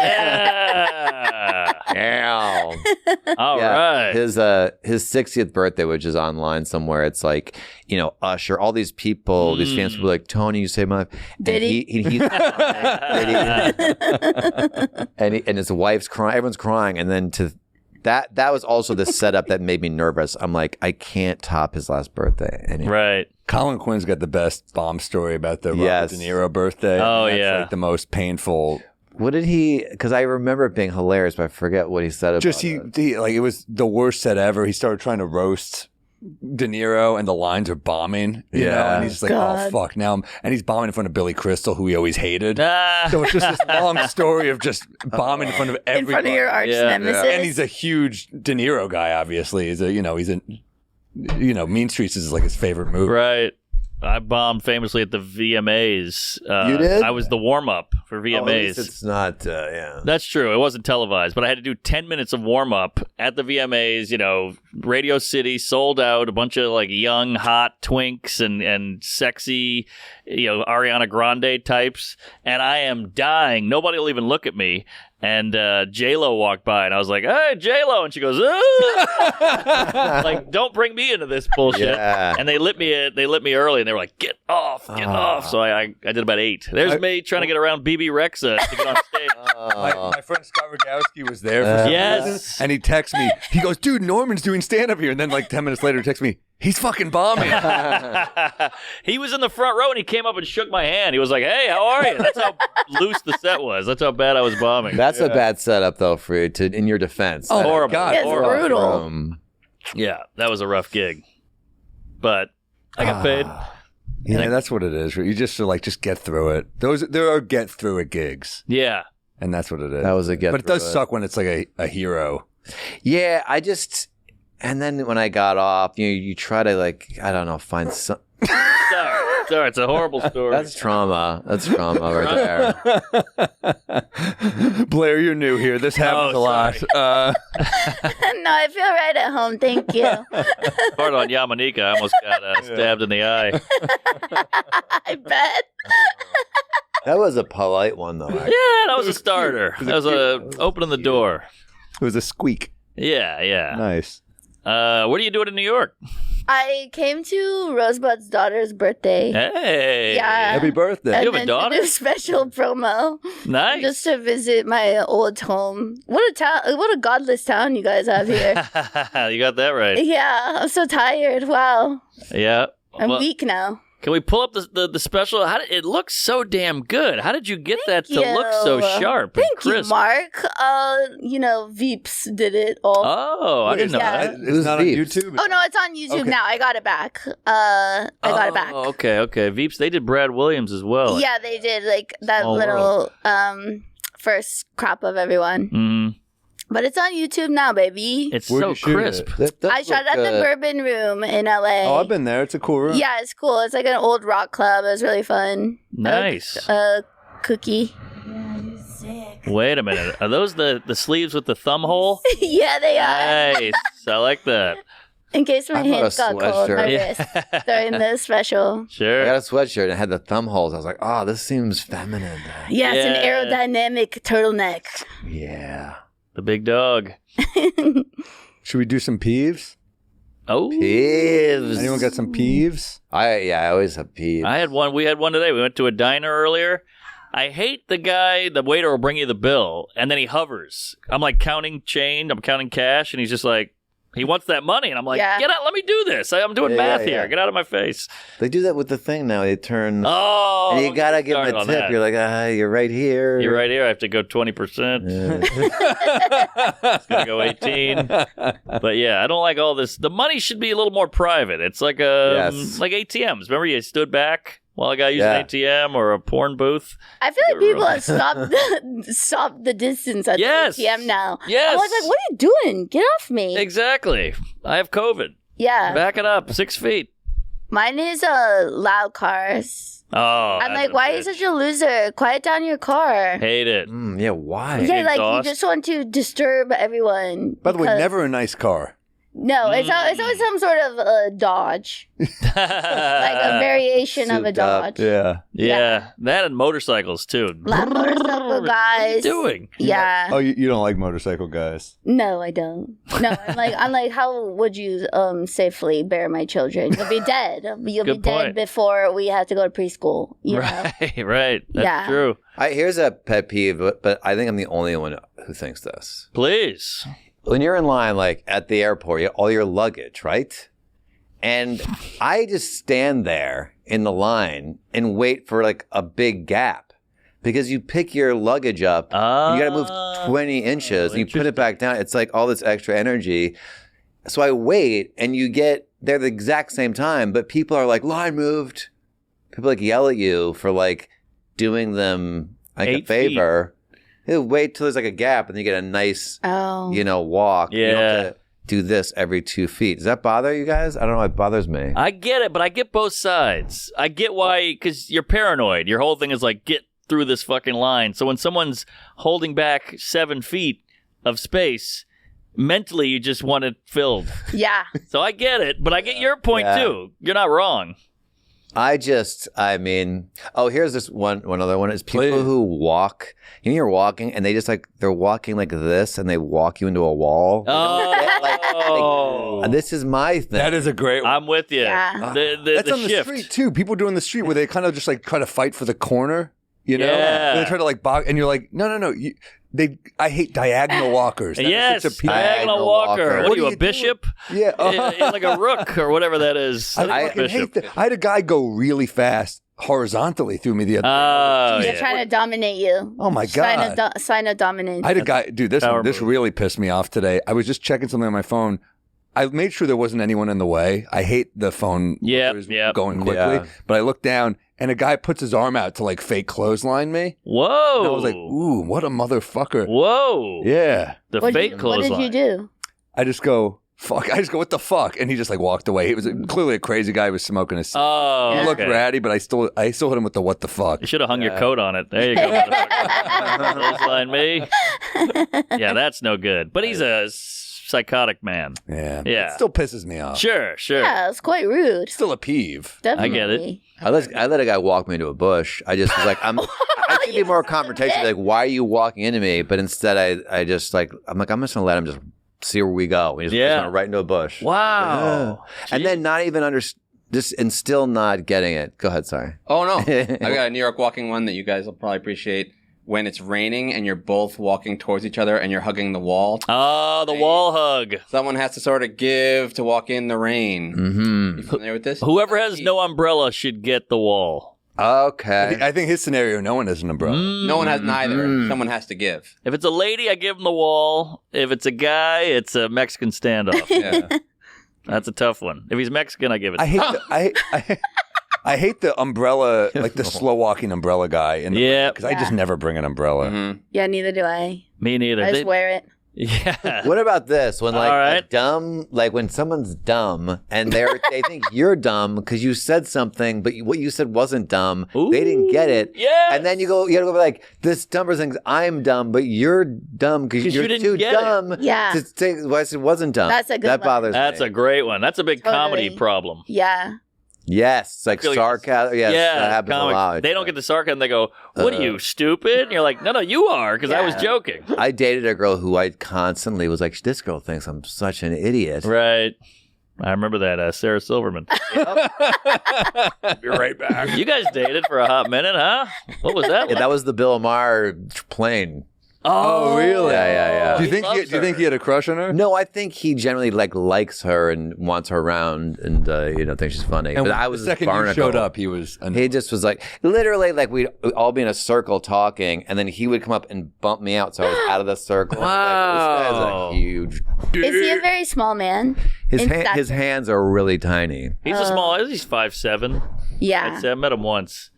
Yeah. All right. His 60th birthday, which is online somewhere. It's like, Usher, all these people, these fans people like, "Tony, you saved my life." Did he? And his wife's crying. Everyone's crying. And then that was also the setup that made me nervous. I'm like, I can't top his last birthday. Anyway. Right. Colin Quinn's got the best bomb story about the Robert De Niro birthday. Oh, that's like the most painful. What did he? Because I remember it being hilarious, but I forget what he said about it. It was the worst set ever. He started trying to roast De Niro, and the lines are bombing. You know? And he's like, "Oh fuck!" And he's bombing in front of Billy Crystal, who he always hated. So it's just this long story of just bombing in front of everybody. In front of your arch nemesis. And he's a huge De Niro guy. Obviously, he's Mean Streets is like his favorite movie. Right. I bombed famously at the VMAs. You did? I was the warm-up for VMAs. At least it's not, That's true. It wasn't televised, but I had to do 10 minutes of warm-up at the VMAs, Radio City, sold out, a bunch of like young, hot twinks and sexy, Ariana Grande types, and I am dying. Nobody will even look at me. And J-Lo walked by, and I was like, "Hey, J-Lo," and she goes, like, "Don't bring me into this bullshit." Yeah. And they lit me early, and they were like, "Get off." So I did about 8. There's me trying to get around BB Rexa to get on stage. My friend Scott Rogowski was there for some reason, and he texts me. He goes, "Dude, Norman's doing stand-up here," and then like 10 minutes later, he texts me, "He's fucking bombing." He was in the front row, and he came up and shook my hand. He was like, "Hey, how are you?" That's how loose the set was. That's how bad I was bombing. That's a bad setup, though, for you in your defense. Oh, horrible. God, it's brutal. Yeah, that was a rough gig, but I got paid. Yeah, that's what it is. You just just get through it. There are get through it gigs. Yeah, and that's what it is. That was a get. But it does suck when it's like a hero. Yeah, and then when I got off, you try to find some. Sorry, it's a horrible story. That's trauma. That's trauma right there. Blair, you're new here. This happens a lot. No, I feel right at home. Thank you. Pardon on Yamanika. I almost got stabbed in the eye. I bet. That was a polite one, though. Yeah, that was a starter. That was opening the door. It was a squeak. Yeah. Nice. What are you doing in New York? I came to Rosebud's daughter's birthday. Hey. Yeah. Happy birthday. And you have a daughter? To do a special promo. Nice. Just to visit my old home. What a godless town you guys have here. You got that right. Yeah. I'm so tired. Wow. Yeah. I'm weak now. Can we pull up the special? It looks so damn good. How did you get Thank that to look so sharp and Thank crisp? you, Mark. Veeps did it all. Oh, I didn't know that. It's not on YouTube. Oh, no, it's on YouTube now. I got it back. I got it back. Oh, okay. Veeps, they did Brad Williams as well. Yeah, they did, like, that Small little first crop of everyone. Mm. But it's on YouTube now, baby. It's so crisp. I shot at the Bourbon Room in LA. Oh, I've been there. It's a cool room. Yeah, it's cool. It's like an old rock club. It was really fun. Nice. Cookie. Wait a minute. Are those the sleeves with the thumb hole? Yeah, they are. Nice. I like that. In case my hands got cold, my sweatshirt. wrist during the special. Sure. I got a sweatshirt and it had the thumb holes. I was like, oh, this seems feminine. Yeah, it's an aerodynamic turtleneck. Yeah. The big dog. Should we do some peeves? Oh. Peeves. Anyone got some peeves? I always have peeves. I had one. We had one today. We went to a diner earlier. I hate the waiter will bring you the bill, and then he hovers. I'm like counting change. I'm counting cash, and he's just like, he wants that money. And I'm like, get out, let me do this. I'm doing math here. Get out of my face. They do that with the thing now. They turn. Oh. And you got to give them a tip. That. You're like, you're right here. You're right here. I have to go 20%. It's going to go 18. But yeah, I don't like all this. The money should be a little more private. It's like like ATMs. Remember you stood back while a guy used an ATM or a porn booth? I feel like people have stopped the distance at the ATM now. Yes. I was like, what are you doing? Get off me. Exactly. I have COVID. Yeah. Back it up 6 feet. Mine is loud cars. Oh. I'm like, why are you such a loser? Quiet down your car. Hate it. Yeah, why? Yeah, like you just want to disturb everyone. By the way, never a nice car. No, it's always some sort of Dodge. Like a variation of a Dodge. Yeah. That and motorcycles, too. Loud motorcycle guys. What are you doing? Yeah. Oh, you don't like motorcycle guys? No, I don't. No, I'm like, how would you safely bear my children? You'll be dead. You'll be dead before we have to go to preschool. You know? Right. That's true. Here's a pet peeve, but I think I'm the only one who thinks this. Please. When you're in line, like at the airport, you have all your luggage, right? And I just stand there in the line and wait for like a big gap because you pick your luggage up, you got to move 20 inches, and you put it back down. It's like all this extra energy. So I wait, and you get there the exact same time, but people are like, line moved. People like yell at you for like doing them like a favor. He'll wait till there's like a gap and then you get a nice, walk. Yeah. You don't have to do this every 2 feet. Does that bother you guys? I don't know. It bothers me. I get it, but I get both sides. I get why, because you're paranoid. Your whole thing is like, get through this fucking line. So when someone's holding back 7 feet of space, mentally you just want it filled. Yeah. So I get it, but I get your point too. You're not wrong. Here's this one other one. Is people who walk, you're walking and they just they're walking like this and they walk you into a wall. This is my thing. That is a great one. I'm with you. Yeah. That's on the street too. People do on the street where they kind of just like try to fight for the corner, you know? Yeah. And they try to like box, and you're like, no. I hate diagonal walkers. Yes, diagonal walker. What are you, a bishop? Yeah. Like a rook or whatever that is. I hate that. I had a guy go really fast horizontally through me the other day. They're trying to dominate you. Oh my God. Sign of dominance. I had a guy, dude, this really pissed me off today. I was just checking something on my phone. I made sure there wasn't anyone in the way. I hate the phone going quickly. But I looked down and a guy puts his arm out to like fake clothesline me. Whoa. And I was like, ooh, what a motherfucker. Whoa. Yeah. Fake clothesline. What did you do? I just go, fuck. I just go, what the fuck? And he just like walked away. He was clearly a crazy guy. He was smoking a cigarette. Oh, he looked ratty, but I still hit him with the what the fuck. You should have hung your coat on it. There you go. Clothesline me. Yeah, that's no good. But he's a psychotic man. Yeah. It still pisses me off. Sure. Yeah, it's quite rude. Still a peeve. Definitely. I get it. I let a guy walk me into a bush. I just was like, I should be more confrontational. Like, why are you walking into me? But instead, I just like, I'm just going to let him just see where we go. We just went right into a bush. Wow. And then not even and still not getting it. Go ahead. Sorry. Oh, no. I got a New York walking one that you guys will probably appreciate. When it's raining and you're both walking towards each other and you're hugging the wall. Oh, the wall hug. Someone has to sort of give to walk in the rain. Mm-hmm. You familiar with this? Whoever has no umbrella should get the wall. Okay. I think his scenario, no one has an umbrella. No one has neither. Someone has to give. If it's a lady, I give them the wall. If it's a guy, it's a Mexican standoff. Yeah. That's a tough one. If he's Mexican, I give it. I hate the umbrella, like the slow walking umbrella guy. Yeah. Because I just never bring an umbrella. Yeah, neither do I. Me neither. I just wear it. Yeah. What about this? When like All right. when someone's dumb and they think you're dumb because you said something, but what you said wasn't dumb. Ooh, they didn't get it. yes. And then you gotta go like, this dumb person thinks I'm dumb, but you're dumb because you're didn't too get dumb. Yeah. To say what I said wasn't dumb. That's a good that one. bothers me. That's a great one. That's a big comedy problem. Yeah. Yes, it's like feel like sarcasm. Yes, that happens comics, a lot. They don't get the sarcasm. They go, "What are you, stupid?" And you're like, "No, you are," because I was joking. I dated a girl who I constantly was like, "This girl thinks I'm such an idiot." Right. I remember that, Sarah Silverman. Be right back. You guys dated for a hot minute, huh? What was that? Yeah, that was the Bill Maher plane. Oh, really? Yeah. Do you think he had a crush on her? No, I think he generally likes her and wants her around and thinks she's funny. And but I was the second you showed up, he was. He just was like literally like we'd all be in a circle talking, and then he would come up and bump me out, so I was out of the circle. Wow, this guy's a huge. Is he a very small man? His hands are really tiny. He's a small. He's 5'7". Yeah. I'd say I met him once.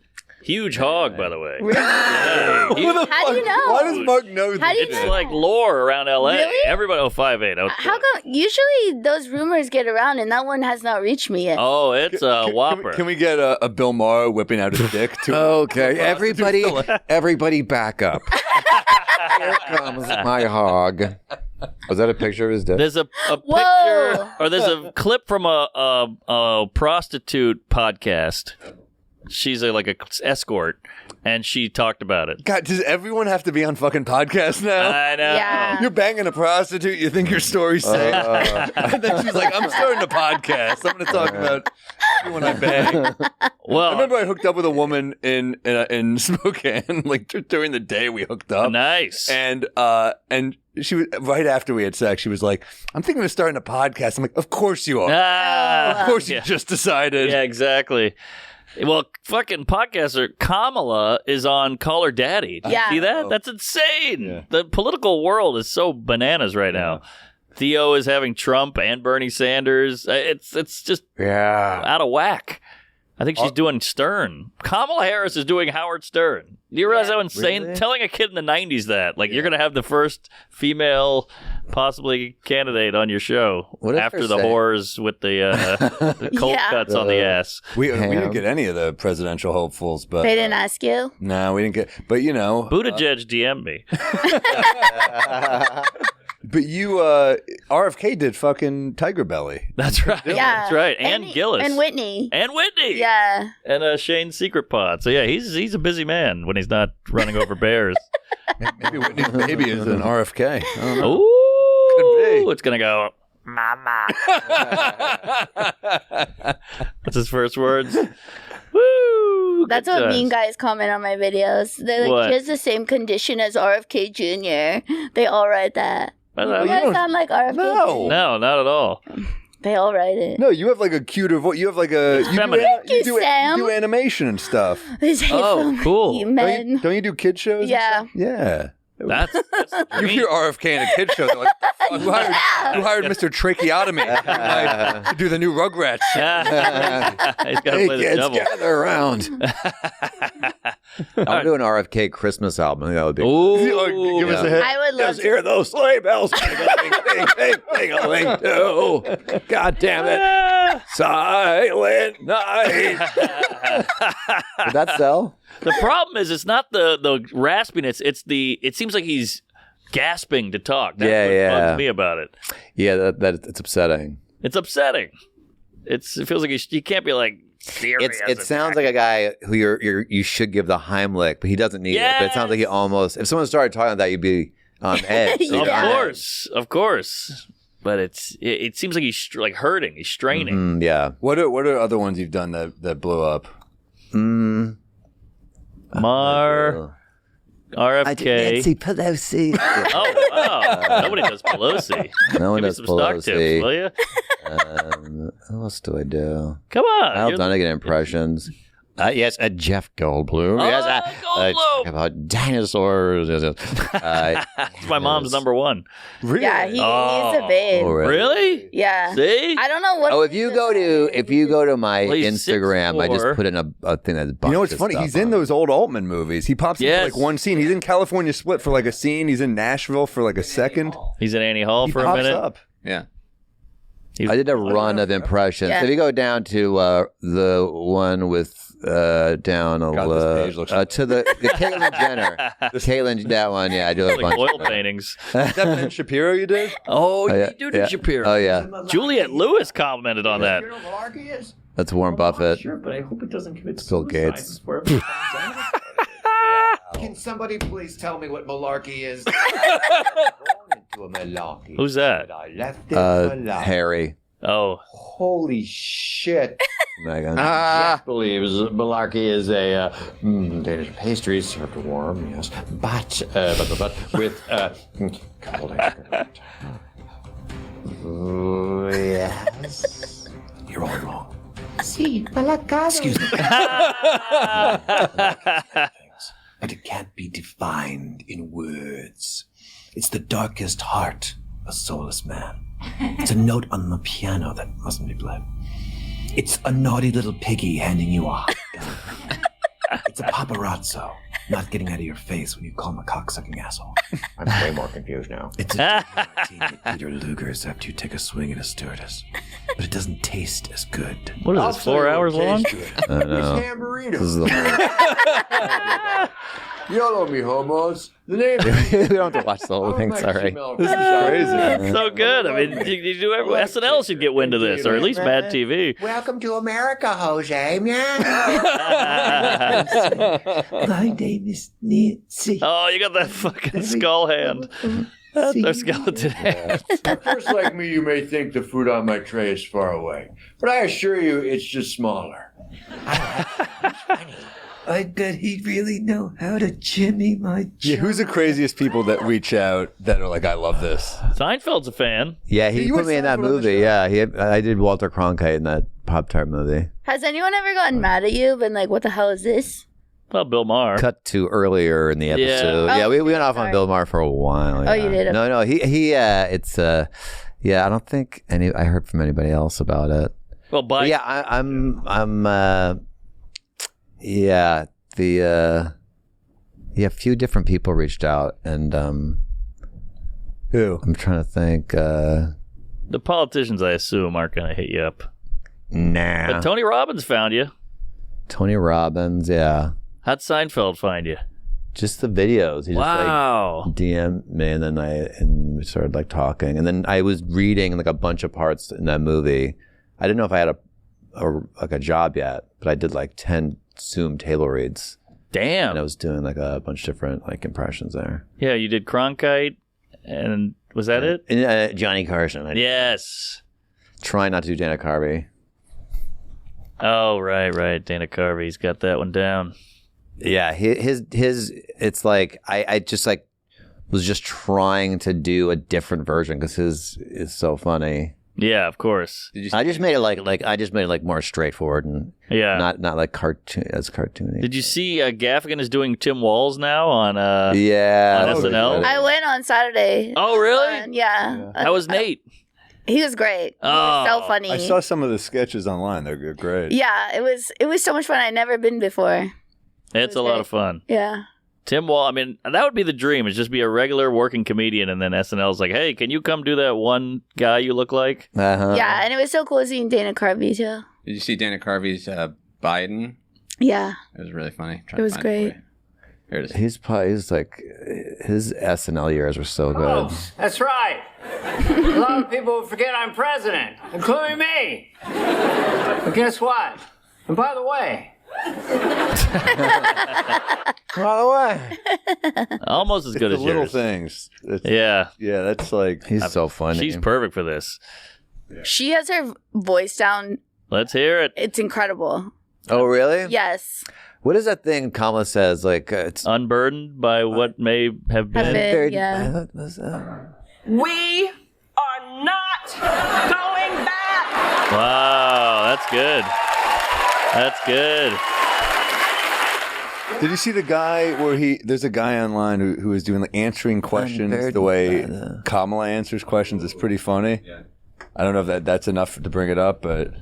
Huge hog, by the way. Really? Yeah, How do you know? Why does Mark know How do you It's know? like lore around L.A. Really? Everybody, 5'8". How come? Usually those rumors get around, and that one has not reached me yet. Oh, it's a whopper. Can we get a Bill Maher whipping out his dick? Okay, everybody back up. Here comes my hog. Was that a picture of his dick? There's a picture, or there's a clip from a prostitute podcast. She's like a escort, and she talked about it. God, does everyone have to be on fucking podcasts now? I know. Yeah. You're banging a prostitute. You think your story's safe, and then she's like, "I'm starting a podcast. I'm going to talk about everyone I bang." Well, I remember I hooked up with a woman in Spokane. Like during the day, we hooked up. Nice. And she was right after we had sex. She was like, "I'm thinking of starting a podcast." I'm like, "Of course you are. Of course you just decided." Yeah, exactly. Well, fucking podcaster Kamala is on Call Her Daddy. Did you see that? That's insane. Yeah. The political world is so bananas right now. Theo is having Trump and Bernie Sanders. It's just out of whack. I think she's doing Stern. Kamala Harris is doing Howard Stern. Do you realize how insane? Really? Telling a kid in the 90s that. Like, you're going to have the first female possibly candidate on your show What if after they're the saying- whores with the cold cuts on the ass. We didn't get any of the presidential hopefuls, but They didn't ask you? no, we didn't get. But Buttigieg DM'd me. But you, RFK did fucking Tiger Belly. That's right. Yeah. That's right. And Gillis. And Whitney. And Whitney. Yeah. And Shane's Secret Pod. So, yeah, he's a busy man when he's not running over bears. Maybe Whitney's baby is an RFK. I don't know. Ooh. Could be. It's going to go, Mama. That's his first words. Woo. That's Good what times. mean guys comment on my videos. They're like, What? he has the same condition as RFK Jr. They all write that. I You don't- guys sound like RFK No. Jr. No, not at all. They all write it. No, you have like a cuter voice. You have like a feminine. Thank you, Sam. You do animation and stuff. These Oh, hateful cool. men. Don't you do kid shows? and Yeah. stuff? Yeah. That's the You dream. hear RFK in a kid show, they're like, "Fuck, who hired Mr. Tracheotomy to do the new Rugrats?" He's got to Hey play the kids, devil. gather around. I'll do an RFK Christmas album. That would be. Ooh. Give us a hit. I would love to. Hear those sleigh bells. Ding-a-ling, too. God damn it. Silent night. Did that sell? The problem is, it's not the raspiness. It seems like he's gasping to talk. That's what bugs me about it. Yeah, that it's upsetting. It's upsetting. It feels like you can't be like serious. It sounds like a guy who you should give the Heimlich, but he doesn't need it. But it sounds like he almost. If someone started talking like that, you'd be on edge. Of course. But it seems like he's like hurting. He's straining. Yeah. What are other ones you've done that blew up? Mar, RFK. Nancy Pelosi. Oh wow! Nobody does Pelosi. No one Give me does some stock Pelosi. tips, will you? What else do I do? Come on. Kyle you're- Dunnigan impressions. Yes, Jeff Goldblum. Oh, Yes, Goldblum. talk about dinosaurs. It's my mom's number one. Really? Yeah, he's a babe. Really? Yeah. See? I don't know what. Oh, if you go to my Well, he's Instagram, I just 6'4". put in a thing that's. You know what's funny? He's in those old Altman movies. He pops into like one scene. He's in California Split for like a scene. He's in Nashville for like a second. He's in Annie Hall for a minute. Up. Yeah. I did a run of impressions. Yeah. If you go down to the one with down a to the Caitlyn Jenner, Caitlyn, that one, yeah, I do a Like bunch. oil paintings. Is that Ben Shapiro you did? Oh, yeah, you did Shapiro. Oh yeah, Juliette Lewis commented on that. that's Warren Buffett. Sure, but I hope it doesn't commit Bill suicide. Gates. Can somebody please tell me what malarkey is? Who's that? Harry. Oh. Holy shit. Megan. Jeff believes malarkey is a Danish pastry served warm, yes, but with coupled excrement. Yes. You're all wrong. See, malacado. Excuse me. But it can't be defined in words. It's the darkest heart of a soulless man. It's a note on the piano that mustn't be played. It's a naughty little piggy handing you a hot gun. It's a paparazzo not getting out of your face when you call him a cocksucking asshole. I'm way more confused now. It's a team that Peter Luger's after you take a swing at a stewardess. But it doesn't taste as good. What is this, 4 hours long? I know. Tamburino. This is the YOLO me homos. The name. we don't have to watch the whole thing. Sorry. This is crazy. It's so good. I mean, you do SNL should get wind of this, or at least Mad TV. Welcome to America, Jose. My name is Nancy. Oh, you got that fucking skull hand. That's our skeleton hand. Just like me, you may think the food on my tray is far away, but I assure you, it's just smaller. I bet he'd really know how to jimmy my Yeah, who's the craziest people that reach out that are like, I love this? Seinfeld's a fan. Yeah, he put me in that movie. Yeah, I did Walter Cronkite in that Pop-Tart movie. Has anyone ever gotten mad at you? Been like, what the hell is this? Well, Bill Maher. Cut to earlier in the episode. Yeah. Yeah, Oh, we went off sorry. on Bill Maher for a while. Oh, yeah. you did? No, he it's yeah, I don't think I heard from anybody else about it. Well, But yeah, I'm yeah, a few different people reached out, and who? I'm trying to think. The politicians, I assume, aren't going to hit you up. Nah. But Tony Robbins found you. Tony Robbins, yeah. How'd Seinfeld find you? Just the videos. He Wow. just like DM'd me, and then we started like talking, and then I was reading like a bunch of parts in that movie. I didn't know if I had a job yet, but I did like 10 Zoom table reads. Damn. And I was doing like a bunch of different like impressions there. Yeah, you did Cronkite, and was that it? And, Johnny Carson. Yes. Try not to do Dana Carvey. Oh, right. Dana Carvey's got that one down. Yeah, his it's like I just like was just trying to do a different version because his is so funny. Yeah, of course. I just made it like more straightforward and not like cartoony. Did you see Gaffigan is doing Tim Walls now on on yeah SNL? I went on Saturday. Oh, really? Yeah. How was Nate? He was great. He was so funny. I saw some of the sketches online. They're great. Yeah, it was so much fun. I'd never been before. It's a lot of fun. Yeah. Tim Wall, I mean, that would be the dream, is just be a regular working comedian, and then SNL's like, hey, can you come do that one guy you look like? Uh-huh. Yeah, and it was so cool seeing Dana Carvey, too. Did you see Dana Carvey's Biden? Yeah. It was really funny. It was great. Here it is. He's like, his SNL years were so good. Oh, that's right. A lot of people forget I'm president, including me. But guess what? And by the way... Almost as good It's as the little yours. things. Yeah. Yeah, that's like... He's so funny. She's perfect for this. She has her voice down. Let's hear it. It's incredible. Oh, really? Yes. What is that thing Kamala says? Like, it's unburdened by what may have been. Yeah. We are not going back. Wow, that's good. That's good. Did you see the guy where there's a guy online who was doing like answering questions the way Kamala answers questions? It's pretty funny. Yeah. I don't know if that's enough to bring it up, but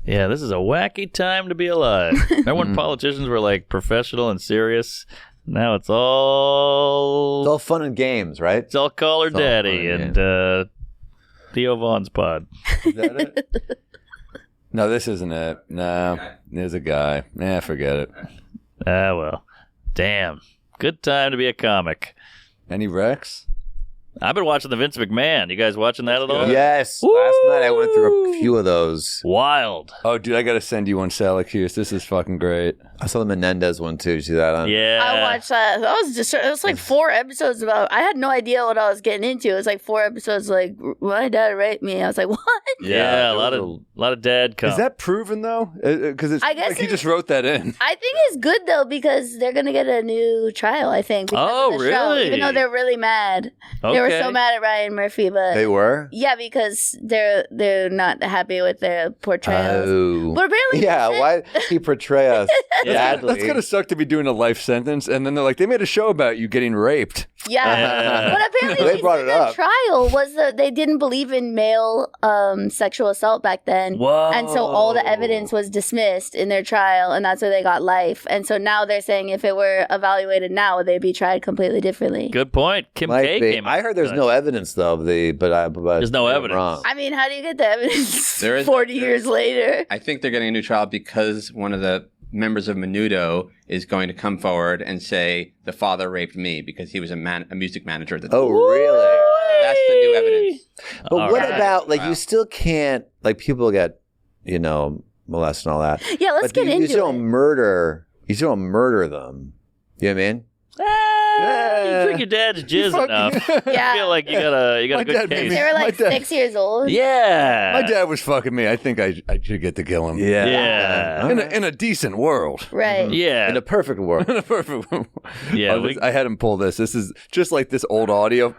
yeah, this is a wacky time to be alive. Remember when politicians were like professional and serious? Now it's all fun and games, right? It's all Call Her Daddy and Theo Vaughn's pod. Is that it? No, this isn't it. No, there's a guy. Nah, forget it. Ah, well. Damn. Good time to be a comic. Any Rex? I've been watching the Vince McMahon. You guys watching that at all? Yes. Woo! Last night I went through a few of those. Wild. Oh, dude, I got to send you one, Salacuse. This is fucking great. I saw the Menendez one, too. Did you see that on? Yeah. I watched that. It was like 4 episodes about... I had no idea what I was getting into. It was like 4 episodes like, my dad raped me. I was like, what? Yeah, a lot of dad cum. Is that proven, though? Because it's like he just wrote that in. I think it's good, though, because they're going to get a new trial, I think. Oh, really? Show, even though they're really mad. Okay. They were so mad at Ryan Murphy, but... They were? Yeah, because they're not happy with their portrayals. Oh. But apparently... Yeah, why did he portray us badly? That's going to suck to be doing a life sentence, and then they're like, they made a show about you getting raped. Yeah. But apparently they brought it up. The trial was that they didn't believe in male sexual assault back then. Whoa. And so all the evidence was dismissed in their trial, and that's why they got life. And so now they're saying if it were evaluated now, they'd be tried completely differently. Good point. Kim K came I heard there's no evidence, though, but there's no evidence. Wrong. I mean, how do you get the evidence There is 40 years later? I think they're getting a new trial because one of the members of Menudo is going to come forward and say the father raped me because he was a music manager at the time. Oh, really? That's the new evidence. But what about, like, you still can't, like, people get, molested and all that. Yeah, let's get into You still don't murder them. You know what I mean? You drink your dad's jizz enough. Yeah. I feel like you got a good case. They were like 6 years old. Yeah. My dad was fucking me. I think I should get to kill him. Yeah. In a decent world. Right. Yeah. In a perfect world. In a perfect world. Yeah. I had him pull this. This is just like this old audio.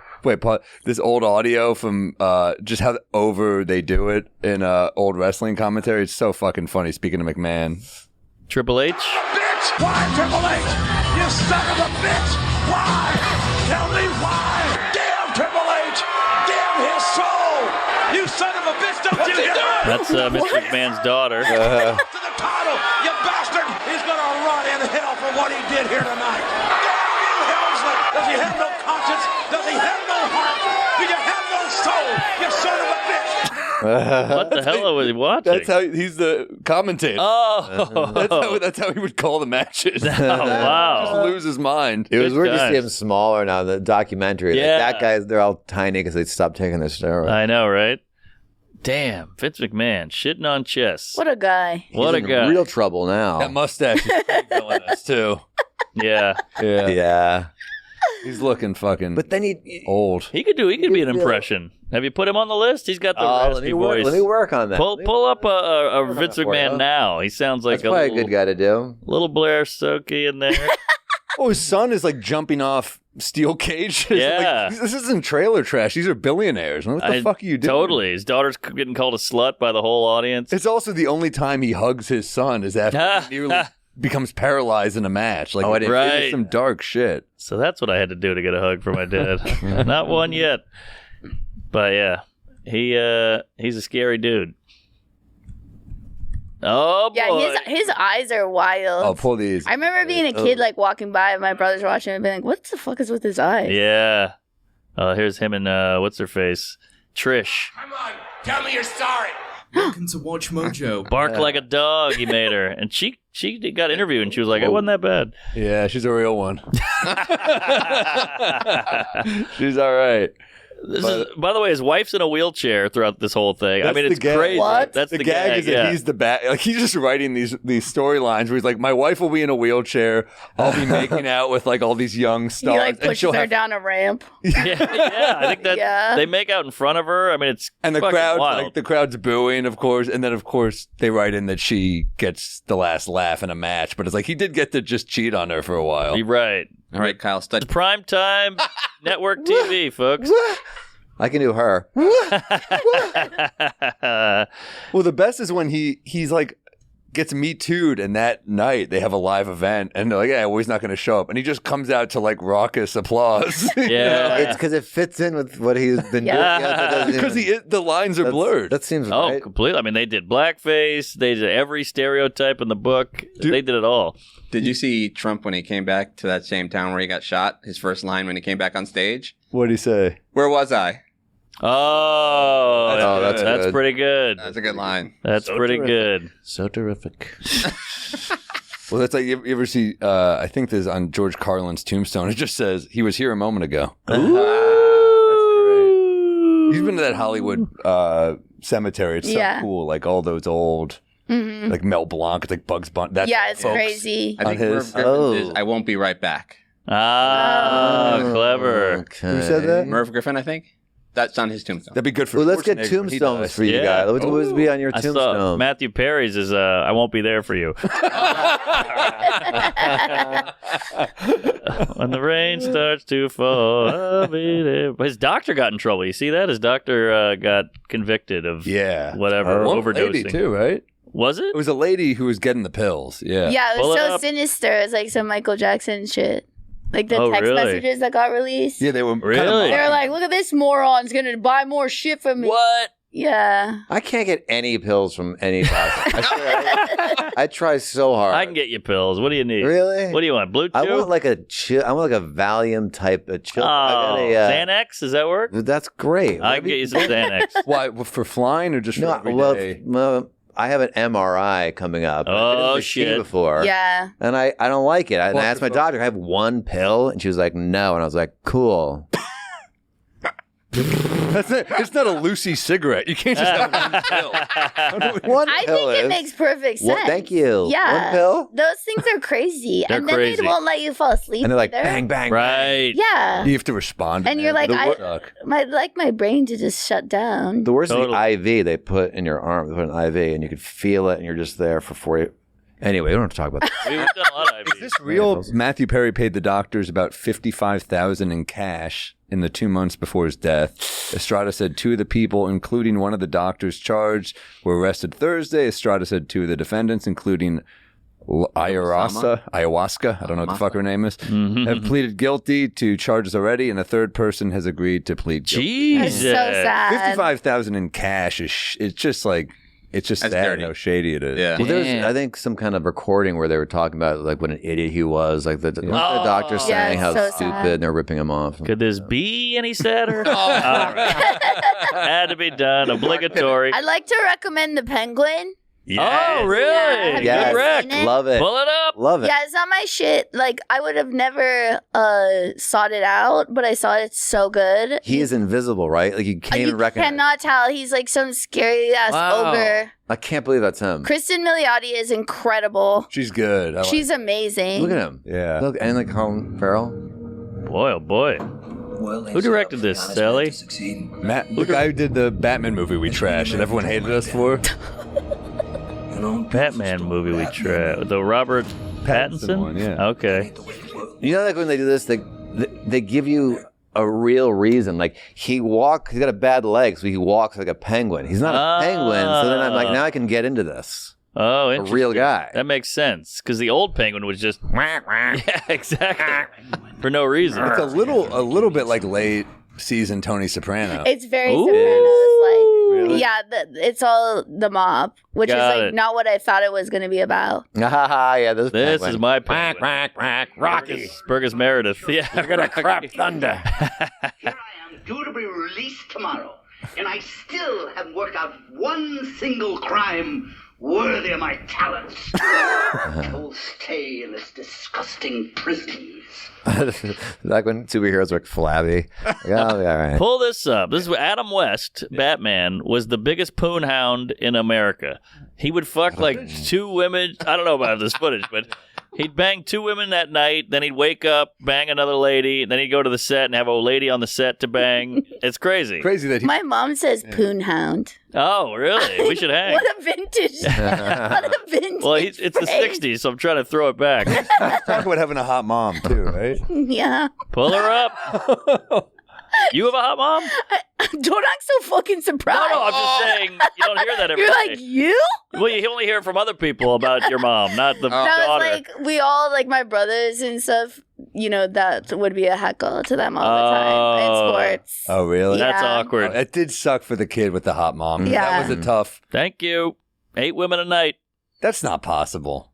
This old audio from just how over they do it in old wrestling commentary. It's so fucking funny. Speaking of McMahon. Triple H. Bitch! Why, Triple H? You son of a bitch! Why? Tell me why! Damn Triple H! Damn his soul! You son of a bitch! Don't you hear that? That's Mr. McMahon's daughter. To the title, you bastard! He's gonna rot in hell for what he did here tonight. Damn you, Helmsley! Does he have no conscience? Does he have no heart? Do you have no soul? You son of a bitch! What the hell was he watching? That's how he's the commentator. Oh, that's how he would call the matches. Oh, wow. Just lose his mind. It was weird to see him smaller now. The documentary, Yeah. like that guy, they're all tiny because they stopped taking their steroids. I know, right? Damn, Vince McMahon shitting on chess. What a guy. What a He's in guy. real trouble now. That mustache is villainous too. Yeah. Yeah. He's looking fucking. But then he old. He could be an impression. Have you put him on the list? He's got the raspy voice. Let me work on that. Pull up a Vince McMahon now. He sounds like That's probably a good guy to do. Little Blair Socci in there. Oh, his son is like jumping off steel cages. Yeah. Like, this isn't trailer trash. These are billionaires. What the fuck are you doing? Totally. His daughter's getting called a slut by the whole audience. It's also the only time he hugs his son is after he nearly becomes paralyzed in a match. Like, it is some dark shit. So that's what I had to do to get a hug from my dad. Not one yet. But yeah, he's a scary dude. Oh boy. Yeah, his eyes are wild. I'll pull these. I remember being a kid, like walking by, and my brothers watching, and being like, "What the fuck is with his eyes?" Yeah. Here's him and what's her face, Trish. Come on, tell me you're sorry. Welcome to Watch Mojo. Bark like a dog. He made her, and she got interviewed, and she was like, "It wasn't that bad." Yeah, she's a real one. She's all right. By the way, his wife's in a wheelchair throughout this whole thing. I mean, it's crazy. What? That's the gag is that he's the bad. Like, he's just writing these storylines where he's like, my wife will be in a wheelchair. I'll be making out with like all these young stars. He like and pushes her down a ramp. Yeah, I think that they make out in front of her. I mean, it's and the fucking crowd, wild. like the crowd's booing, of course, and then of course they write in that she gets the last laugh in a match. But it's like he did get to just cheat on her for a while. You're right. All right, Kyle, study. Prime time network TV, folks. I can do her. Well, the best is when he's like gets Me Too'd, and that night they have a live event, and they're like, yeah, well, he's not going to show up. And he just comes out to like raucous applause. Yeah. It's because it fits in with what he's been doing. Because the lines are blurred. That seems Oh, right. completely. I mean, they did blackface. They did every stereotype in the book. They did it all. Did you see Trump when he came back to that same town where he got shot? His first line when he came back on stage? What did he say? Where was I? Oh, that's good. pretty good. That's a good line. That's So pretty terrific. good. So terrific. Well, that's like, you ever see, I think there's on George Carlin's tombstone, it just says, he was here a moment ago. Ooh. That's great. You've been to that Hollywood cemetery. It's so cool. Like all those old, like Mel Blanc, it's like Bugs Bunny. Yeah, it's crazy. I think Merv Griffin is I Won't Be Right Back. Clever. Okay. Who said that? Merv Griffin, I think. That's on his tombstone. That'd be good for Well, let's get Schwarzenegger when he tombstones dies. for you guys. Let's always be on your I saw tombstone. Matthew Perry's is I Won't Be There For You. When the rain starts to fall, I'll be there. His doctor got in trouble. You see that? His doctor got convicted of whatever, One overdosing. lady too, right? Was it? It was a lady who was getting the pills. Yeah. Yeah, it Pull was it so up. sinister. It's like some Michael Jackson shit. Like the Oh, text really? messages that got released. Yeah, they were Really? They're like, look at this moron's gonna buy more shit from me. What? Yeah. I can't get any pills from any doctor. I try so hard. I can get you pills. What do you need? Really? What do you want? Blue Chew? I want like a chill. I want like a Valium type of chill. Oh, I got Xanax? Does that work? That's great. I can get you some Xanax. Why, for flying or just for No, every well, day? I have an MRI coming up. I've been in Oh, the machine shit. Before. Yeah. And I don't like it. I Well, asked my doctor, I have one pill? And she was like, no. And I was like, cool. That's it. It's not a Lucy cigarette. You can't just have one pill. One I pill think it is- makes perfect sense. Well, thank you. Yeah. One pill? Those things are crazy. They're and then crazy. they won't let you fall asleep. And they're like, either. bang, bang, Right. Yeah. You have to respond. And you're like, I I'd like my brain to just shut down. The worst Totally. is the IV they put in your arm. They put an IV and you could feel it and you're just there for 40. Anyway, we don't have to talk about that. We've done a lot of IVs. Is this real? Matthew Perry paid the doctors about $55,000 in cash in the 2 months before his death. Estrada said two of the people, including one of the doctors charged, were arrested Thursday. Estrada said two of the defendants, including ayahuasca, I don't know what the fuck her name is, have pleaded guilty to charges already, and a third person has agreed to plead guilty. That's Jesus. so sad. $55,000 in cash is it's just like it's just That's sad dirty. how shady it is. Yeah. Well, there's, I think, some kind of recording where they were talking about like what an idiot he was. Like the doctor saying Yeah, how so stupid sad. and they're ripping him off. Could this be any sadder? All right. Had to be done. Obligatory. I'd like to recommend The Penguin. Oh, really? Yeah. Have you Yes. guys Good seen rec. it? Love it. Pull it up. Love it. Yeah, it's not my shit. Like, I would have never sought it out, but I saw it. It's so good. He is invisible, right? Like you can't You even recognize. cannot tell. He's like some scary ass Wow. ogre. I can't believe that's him. Kristen Milioti is incredible. She's good. I like She's amazing. Look at him. Yeah. Look, and like Colin Farrell. Boy, oh boy. Who directed this, Sally? The guy who did the Batman movie we trashed and everyone hated us for. Batman movie we tried. The Robert Pattinson one, yeah. Okay. You know, like when they do this, they give you a real reason. Like he's got a bad leg, so he walks like a penguin. He's not a penguin, so then I'm like, now I can get into this. Oh, A interesting. real guy. That makes sense because the old penguin was just yeah, exactly for no reason. It's a little bit like late season Tony Soprano. It's very Ooh. Sopranos. Like, Really? yeah, it's all the mob, which Got is like it. not what I thought it was going to be about. Yeah, this This is my penguin. Rocky. Burgess Meredith. Yeah, You're gonna crap thunder. Here I am, due to be released tomorrow, and I still haven't worked out one single crime worthy of my talents. I will stay in this disgusting prison. like when superheroes were flabby. Like, oh, yeah, all right. Pull this up. This is Adam West, Batman, was the biggest poon hound in America. He would fuck like two women. I don't know about this footage, but he'd bang two women that night. Then he'd wake up, bang another lady. Then he'd go to the set and have a lady on the set to bang. It's crazy. Crazy that he. My mom says poon hound. Oh, really? We should hang. What a vintage. What a vintage. Well, it's the phrase. 60s, so I'm trying to throw it back. Talk about having a hot mom too, right? Yeah. Pull her up. You have a hot mom? Don't act so fucking surprised. No, I'm just saying you don't hear that every You're day. like, you? Well, you only hear it from other people about your mom, not the No, daughter. it's like we all, like my brothers and stuff, that would be a heckle to them all the time in sports. Oh, really? That's awkward. Oh, it did suck for the kid with the hot mom. Yeah. That was a tough. Thank you. 8 women a night. That's not possible.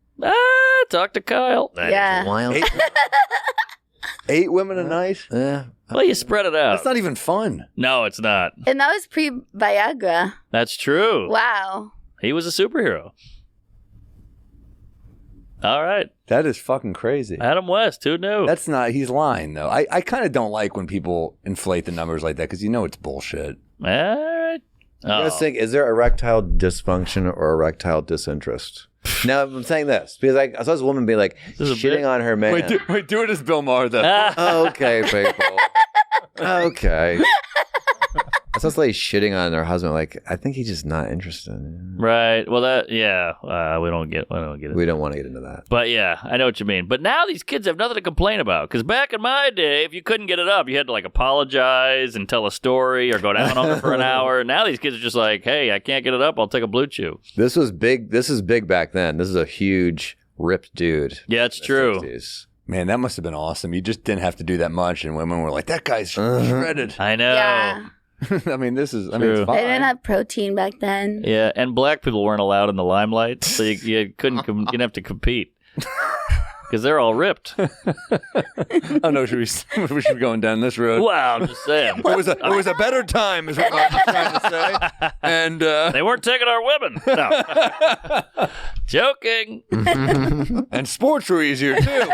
Talk to Kyle. Yeah. Wild. 8 women a night? Yeah. Well, you spread it out. That's not even fun. No, it's not. And that was pre-Viagra. That's true. Wow. He was a superhero. All right. That is fucking crazy. Adam West, who knew? That's not, he's lying, though. I kind of don't like when people inflate the numbers like that because it's bullshit. All right. You guys think, is there erectile dysfunction or erectile disinterest? Now, I'm saying this because I saw this woman be like shitting on her man. Wait, do it as Bill Maher, though. Okay, people. Okay. I saw this lady shitting on her husband. Like, I think he's just not interested. Right. Well, we don't get it. We don't want to get into that. But yeah, I know what you mean. But now these kids have nothing to complain about. Because back in my day, if you couldn't get it up, you had to apologize and tell a story or go down on it for an hour. Now these kids are just like, hey, I can't get it up. I'll take a Blue Chew. This was big. This is big back then. This is a huge ripped dude. Yeah, it's true. 60s. Man, that must have been awesome. You just didn't have to do that much, and women were like, that guy's shredded. I know. Yeah. I mean, it's True. fine. They didn't have protein back then. Yeah, and black people weren't allowed in the limelight, so you couldn't. You didn't have to compete because they're all ripped. Oh no, we should be going down this road. Wow, I'm just saying. It was a better time, is what I was trying to say. And they weren't taking our women. No. Joking. And sports were easier too.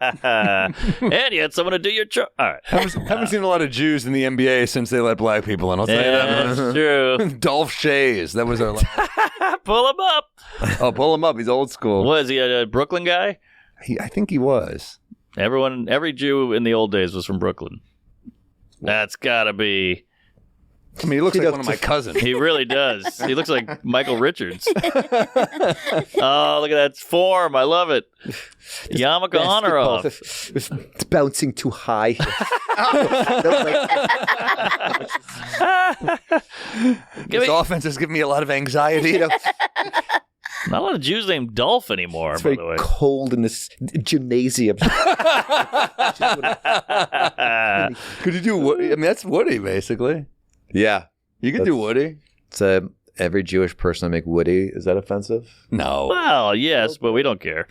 And you had someone to do your chore. All right. Haven't seen a lot of Jews in the NBA since they let black people in. I'll tell you that. That's true. Dolph Shays. That was our Pull him up. Oh, pull him up. He's old school. Was he a Brooklyn guy? I think he was. Every Jew in the old days was from Brooklyn. That's gotta be. I mean, he looks like one of my cousins. He really does. He looks like Michael Richards. Oh, look at that form. I love it. Yarmulke on or off? It's bouncing too high. This offense is giving me a lot of anxiety. Not a lot of Jews named Dolph anymore, It's by very the way. cold in this gymnasium. Could you do Woody? I mean, that's Woody, basically. Yeah. You could do Woody. It's every Jewish person I make Woody. Is that offensive? No. Well, yes, but we don't care.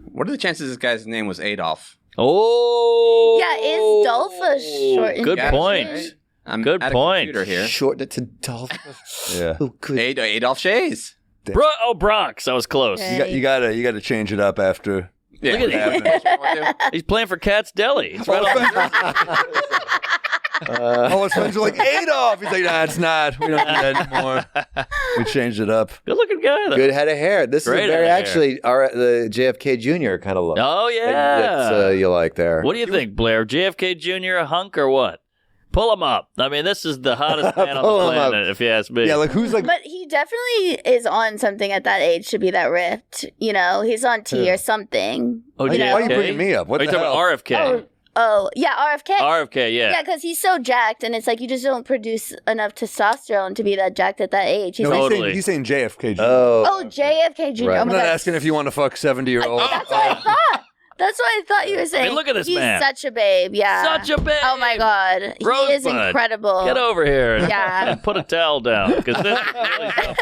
What are the chances this guy's name was Adolf? Oh. Yeah, is Dolph a short? Good point. Right? I'm Good at point. A computer here. Shorten it to Dolph. Yeah. Oh, good. Adolf Shays. Bronx. I was close. Okay. You gotta change it up after. Yeah, Look at He's playing for Cat's Deli. It's right on. All his friends are like, Adolf! He's like, nah, it's not. We don't do that anymore. We changed it up. Good looking guy, though. Good head of hair. This Great is very head of hair. actually the JFK Jr. kind of look. Oh, yeah. That you like there. What do you think, Blair? JFK Jr. a hunk or what? Pull him up. I mean, this is the hottest man on Pull the him up. planet, if you ask me. Yeah, like who's like. But he definitely is on something at that age to be that ripped. He's on T or something. Oh, Why are you bringing me up? What Are you the talking hell? about RFK? Oh, yeah, RFK. RFK, yeah. Yeah, because he's so jacked, and it's like you just don't produce enough testosterone to be that jacked at that age. He's No, Totally. he's saying JFK Jr. oh, JFK Jr. Right. Oh I'm my not God. asking if you want to fuck 70-year-old. That's what I thought. That's what I thought you were saying. look at this He's man. such a babe, yeah. Such a babe. Oh my God. He is Rosebud. incredible. Get over here and, Yeah. and put a towel down. 'Cause this is really tough.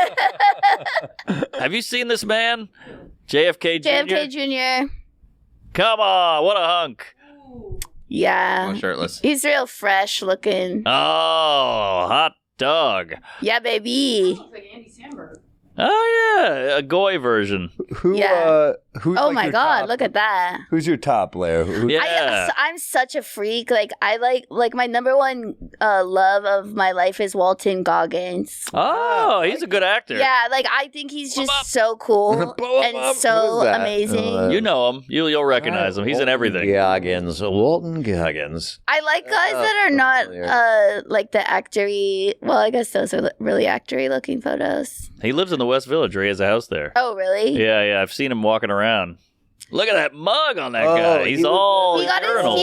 Have you seen this man? JFK Jr.? JFK Jr. Come on, what a hunk. Yeah. Oh, shirtless. He's real fresh looking. Oh, hot dog. Yeah, baby. Oh, yeah, a goy version. Who's Yeah. Oh like my your God, top- look at that. Who's your top, Blair? Yeah. I'm such a freak. Like I like my number one love of my life is Walton Goggins. Oh, he's a good actor. Yeah, like I think he's just so cool Blow him and up. so Who's that? amazing. You know him. You'll recognize him. He's in everything. Goggins. Walton Goggins. I like guys that are not like the actory. Well, I guess those are really actory looking photos. He lives in the West Village, or he has a house there. Oh, really? Yeah, I've seen him walking around. Look at that mug on that guy. He's all He got urinals.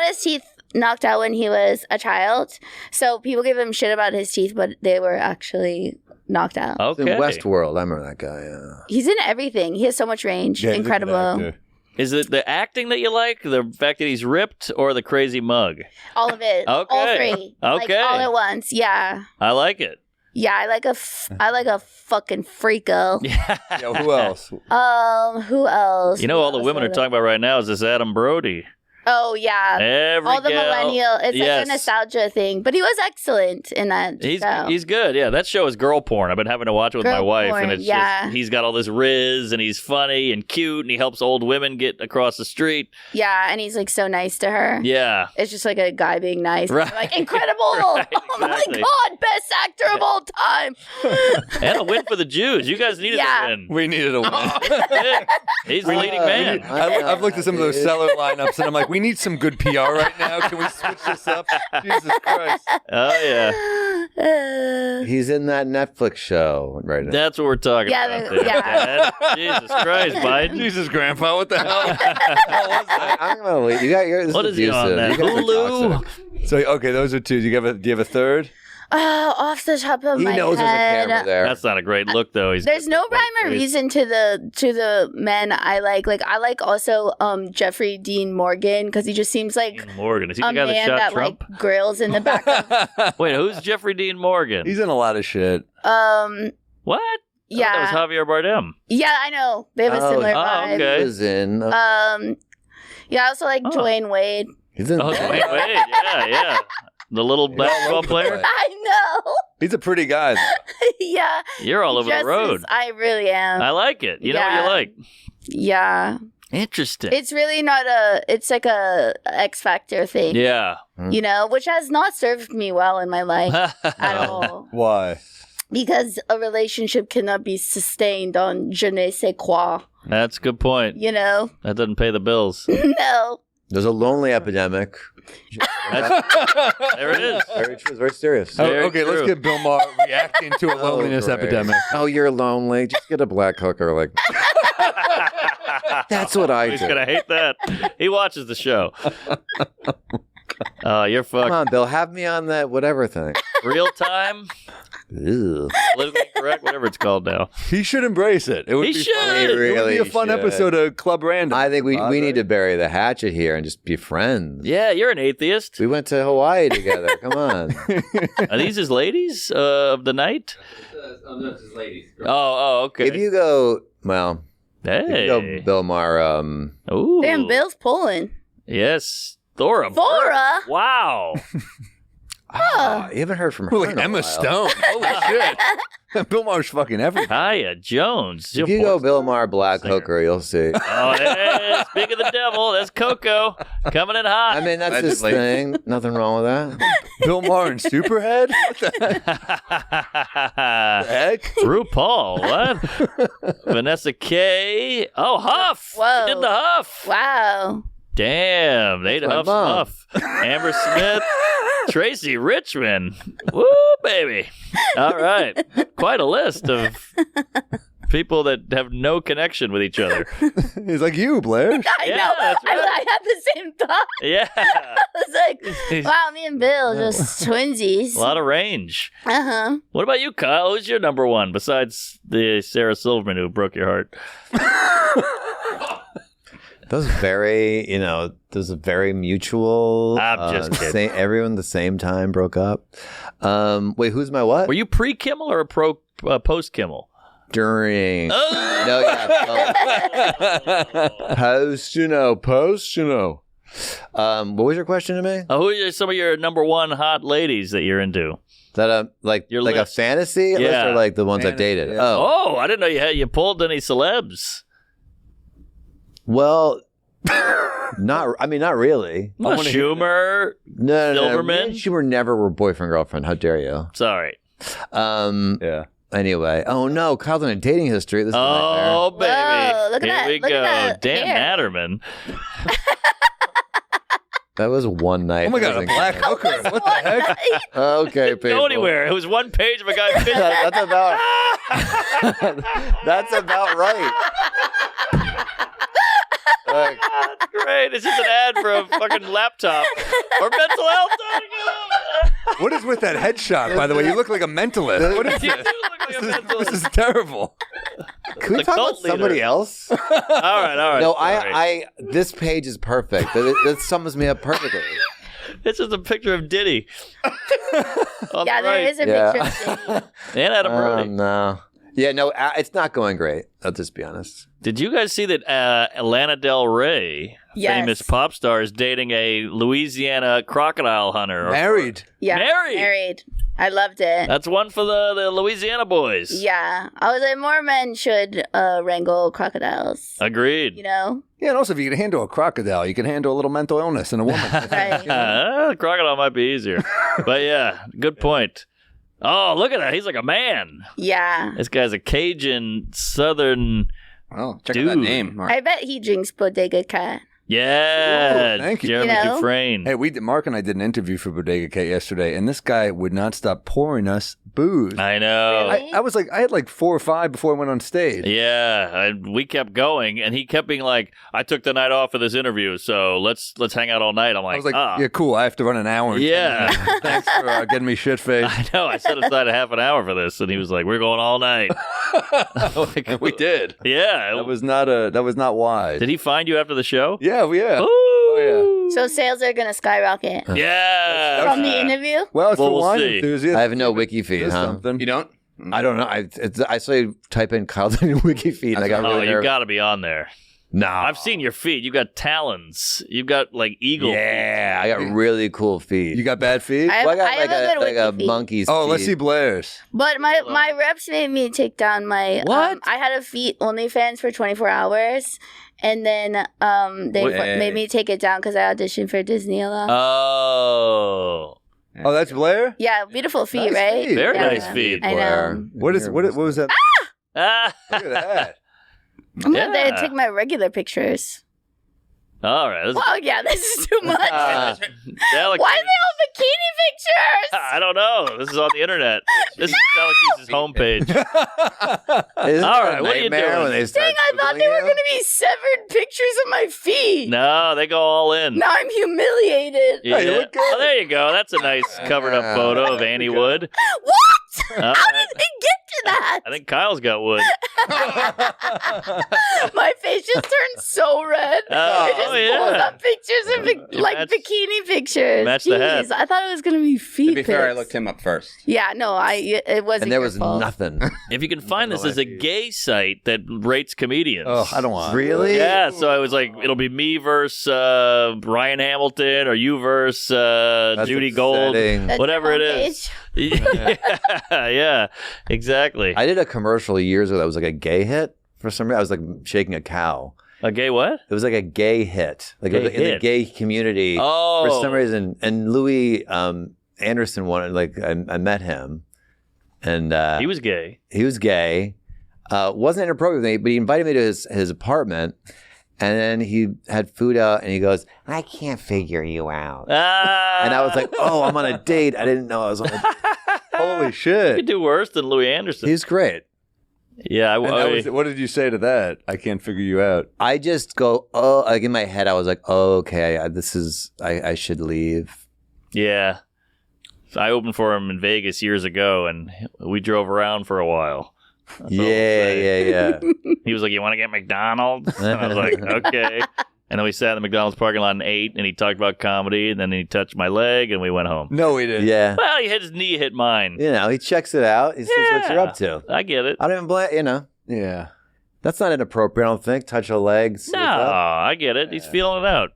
his teeth knocked out when he was a child. So people give him shit about his teeth, but they were actually knocked out. Okay. In Westworld, I remember that guy. Yeah. He's in everything. He has so much range. Yeah, Incredible. Is it the acting that you like, the fact that he's ripped, or the crazy mug? All of it. Okay. All three. Like, Okay. all at once. Yeah. I like it. Yeah, I like a fucking freako. Yeah. Who else? Who else? You know, all the women are talking about right now is this Adam Brody. Oh yeah, all the millennial. It's like a nostalgia thing, but he was excellent in that show. He's good. Yeah, that show is girl porn. I've been having to watch it with my wife, and it's yeah. just he's got all this riz, and he's funny and cute, and he helps old women get across the street. Yeah, and he's like so nice to her. Yeah, it's just like a guy being nice. Right. Like incredible. Right, oh my god, best actor of all time. And a win for the Jews. You guys needed a win. We needed a win. He's the leading man. I've looked at some of those seller lineups, and I'm like, we need some good PR right now. Can we switch this up? Jesus Christ. Oh, yeah. He's in that Netflix show right now. That's what we're talking about. Yeah. Jesus Christ, Biden. Jesus, Grandpa, what the hell? I'm going to leave. You got your, what is he on that? Hulu? So, okay, those are two. Do you have a third? Off the top of my head. He knows there's a camera there. That's not a great look, though. There's no rhyme or reason to the men I like. Like I like also Jeffrey Dean Morgan because he just seems like Morgan. Is he a the guy man that shot that Trump? like grills in the back of. Wait, who's Jeffrey Dean Morgan? He's in a lot of shit. What? Yeah, that was Javier Bardem. Yeah, I know. They have a similar vibe. Okay. He was in. Yeah, I also like Dwayne Wade. He's in. Dwayne Wade. Yeah. The little basketball player? I know. He's a pretty guy. Yeah. You're all over the road. I really am. I like it. You know what you like. Yeah. Interesting. It's really not it's like a X Factor thing. Yeah. You know, which has not served me well in my life at all. Why? Because a relationship cannot be sustained on je ne sais quoi. That's a good point. You know? That doesn't pay the bills. No. There's a lonely epidemic. There it is. It's very serious. Okay, let's get Bill Maher reacting to a loneliness epidemic. Oh, you're lonely. Just get a black hooker. Like that's what I do. He's gonna hate that. He watches the show. Oh, you're fucked. Come on, Bill. Have me on that whatever thing. Real time. Ew. Politically correct, whatever it's called now. He should embrace it. It would He be should. fun. He It would really be a fun should. episode of Club Random. I think we need to bury the hatchet here and just be friends. Yeah, you're an atheist. We went to Hawaii together. Come on. Are these his ladies of the night? No, it's his ladies. Oh, okay. If you go, well, if you go Hey. Bill Maher, Ooh. Damn, Bill's pulling. Yes. Thora. Thora? Wow. you haven't heard from her. Like in a Emma while. Stone. Holy shit. Bill Maher's fucking everything. Hiya, Jones. If you go Bill Maher Black Hooker, you'll see. Oh, hey, speak of the devil. That's Coco coming in hot. I mean, that's his thing. Nothing wrong with that. Bill Maher and Superhead? What the heck? RuPaul. What? Vanessa K. Oh, Huff. Whoa. He did the Huff. Wow. Damn. Nate my Huff's mom. Huff. Amber Smith. Tracy Richmond. Woo, baby. All right. Quite a list of people that have no connection with each other. He's like you, Blair. I Yeah, know. that's right. I had the same thought. Yeah. I was like, wow, me and Bill just twinsies. A lot of range. Uh-huh. What about you, Kyle? Who's your number one besides the Sarah Silverman who broke your heart? Those those are very mutual. I'm just kidding. Everyone at the same time broke up. Wait, who's my what? Were you pre-Kimmel or post-Kimmel? During. Oh! No, yeah. Post. What was your question to me? Who are some of your number one hot ladies that you're into? That like Your like list. a fantasy list Yeah. or like the ones I've dated? yeah. Oh, I didn't know you pulled any celebs. well, not really. Well, Schumer. No. Silverman? Me and Schumer never were boyfriend girlfriend. How dare you? Sorry. Yeah. Anyway, oh no, Kyle's in a dating history. This is a Oh, baby. Whoa, look at Here that- we look go. at that Dan hair. Natterman. That was one night. Oh my God, a black hooker. What the heck? Okay, people. Go anywhere. It was one page of a guy fishing. That's about. That's about right. That's great. It's just an ad for a fucking laptop or mental health. What is with that headshot, by the way? You look like a mentalist. What is You do this? look like a mentalist. This is terrible. Can we The talk about cult leader. somebody else? All right. No, sorry. this page is perfect. That sums me up perfectly. It's just a picture of Diddy. On Yeah, the there right. is a picture of Shady. And Adam Brody. No. Yeah, no, it's not going great. I'll just be honest. Did you guys see that Lana Del Rey, Yes. famous pop star, is dating a Louisiana crocodile hunter? Married. Yeah, Married. I loved it. That's one for the Louisiana boys. Yeah, I was like, more men should wrangle crocodiles. Agreed. You know, Yeah, and also if you can handle a crocodile, you can handle a little mental illness in a woman. right? The crocodile might be easier. But yeah, good point. Oh, look at that. He's like a man. Yeah, This guy's a Cajun Southern Oh, check dude. out that name, Mark. I bet he drinks Bodega Cat. Yeah. Ooh, thank you. Jeremy You know? Dufresne. Hey, Mark and I did an interview for Bodega Cat yesterday, and this guy would not stop pouring us booze. I know. Really? I was like, I had like 4 or 5 before I went on stage. Yeah, we kept going, and he kept being like, "I took the night off for this interview, so let's hang out all night." I'm like, I was like, ah. yeah, cool. I have to run an hour. Yeah. Thanks for getting me shit faced. I know. I set aside a half an hour for this, and he was like, "We're going all night." And we did. Yeah. That was not wise. Did he find you after the show? Yeah, yeah. Ooh. Oh, So sales are gonna skyrocket Yeah. from the interview. Well, it's Well, for we'll wine see. enthusiasts. I have no wiki feed, There's huh? something. You don't? I don't know. I saw you type in Kyle Dunnigan wiki feed, and I got Oh, really you nervous. got to be on there. No. I've seen your feet. You got talons. You've got like eagle feet. Yeah, I got really cool feet. You got bad feet? I have, Well, I got I have a good like a wiki feed. monkey's Oh, let's feet. see Blair's. But my reps made me take down my What? I had a feet OnlyFans for 24 hours, and then they What? made me take it down because I auditioned for Disney a lot. Oh. Oh, that's Blair? Yeah, beautiful feet, Nice right? feet. Very Yeah. nice feet. I know. What was that? Ah. Look at that. I'm gonna Yeah. take my regular pictures. All right. Well, yeah, this is too much. Why Why are they all bikini pictures? I don't know. This is on the internet. This is Delicate's homepage. Isn't All it right, a what are you nightmare doing? when they start Dang, I thought they were Googling going to be severed pictures of my feet. No, they go all in. Now I'm humiliated. Yeah. you look good. Oh, there you go. That's a nice covered up photo of Annie Wood. What? All How right. did they get to that? I think Kyle's got wood. My face just turned so red. Oh, It just yeah. pulls up pictures of You like match- bikini pictures. match the hat. Jeez, I thought it was going to be feet To be fair, I pics. looked him up first. Yeah, no, it wasn't and there your was fault. nothing. If you can find this as a gay site that rates comedians. Oh, I don't want. Really? Yeah, so I was like, it'll be me versus Ryan Hamilton or you versus That's Judy Gold, upsetting. That's whatever it your is. Yeah, exactly. I did a commercial years ago that was like a gay hit. For some reason, I was like shaking a cow. A gay what? It was like a gay hit, like Gay it was in the hit. gay community. Oh. For some reason, and Louis Anderson wanted. Like I met him, and He was gay. He was gay. Wasn't inappropriate with me, but he invited me to his apartment, and then he had food out, and he goes, "I can't figure you out." And I was like, "Oh, I'm on a date. I didn't know I was on a date." Holy You shit. could do worse than Louis Anderson. He's great. Yeah, And that was, what did you say to that? I can't figure you out. I just go, oh, like in my head, I was like, oh, okay, I should leave. yeah. So I opened for him in Vegas years ago, and we drove around for a while. That's all I'll say. Yeah. He was like, "You want to get McDonald's?" And I was like, "Okay." And then we sat in the McDonald's parking lot and ate, and he talked about comedy, and then he touched my leg, and we went home. No, he didn't. Yeah. Well, he hit his knee, hit mine. You know, he checks it out. He sees what you're up to. I get it. I don't even blame, you know. Yeah. That's not inappropriate, I don't think. Touch a leg. see No, what's up. I get it. He's feeling it out.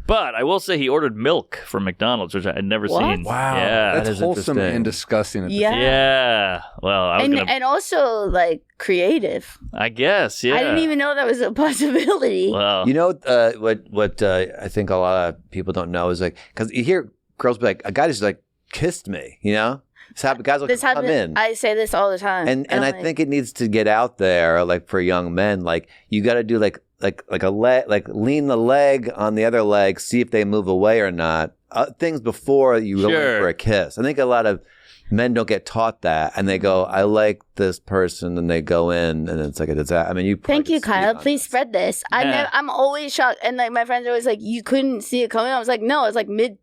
But I will say he ordered milk from McDonald's, which I had never What? seen. Wow. Yeah. That's is wholesome interesting. and disgusting. At the Yeah. same Yeah. Well, I was And, gonna. and also like creative. I guess. Yeah. I didn't even know that was a possibility. Well. You know what I think a lot of people don't know is like, because you hear girls be like, a guy just like kissed me, you know? Guys will This come happens. in. I say this all the time. And I I'm like, think it needs to get out there, like for young men, like you got to do like a leg, like lean the leg on the other leg, see if they move away or not. Things before you go in Sure. for a kiss. I think a lot of men don't get taught that, and they go, I like this person, and they go in, and it's like a disaster. I mean, you. Thank you, Kyle. Please spread this. I'm always shocked, and like my friends are always like, you couldn't see it coming. I was like, no, it's like mid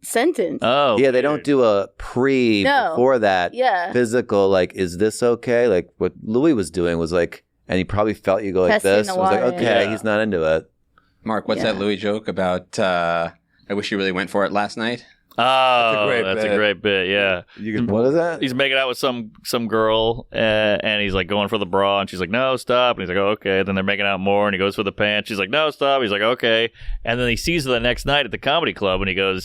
sentence. Oh, yeah, they don't do a before that. Yeah. Physical, like, is this okay? Like what Louis was doing was like, and he probably felt you go like Testing this. the I was like, water. okay, he's not into it. Mark, what's that Louis joke about? I wish you really went for it last night. Oh, that's a great bit. Yeah. What is that? He's making out with some girl, and he's like going for the bra, and she's like, "No, stop!" And he's like, "Oh, okay." Then they're making out more, and he goes for the pants. She's like, "No, stop!" He's like, "Okay." And then he sees her the next night at the comedy club, and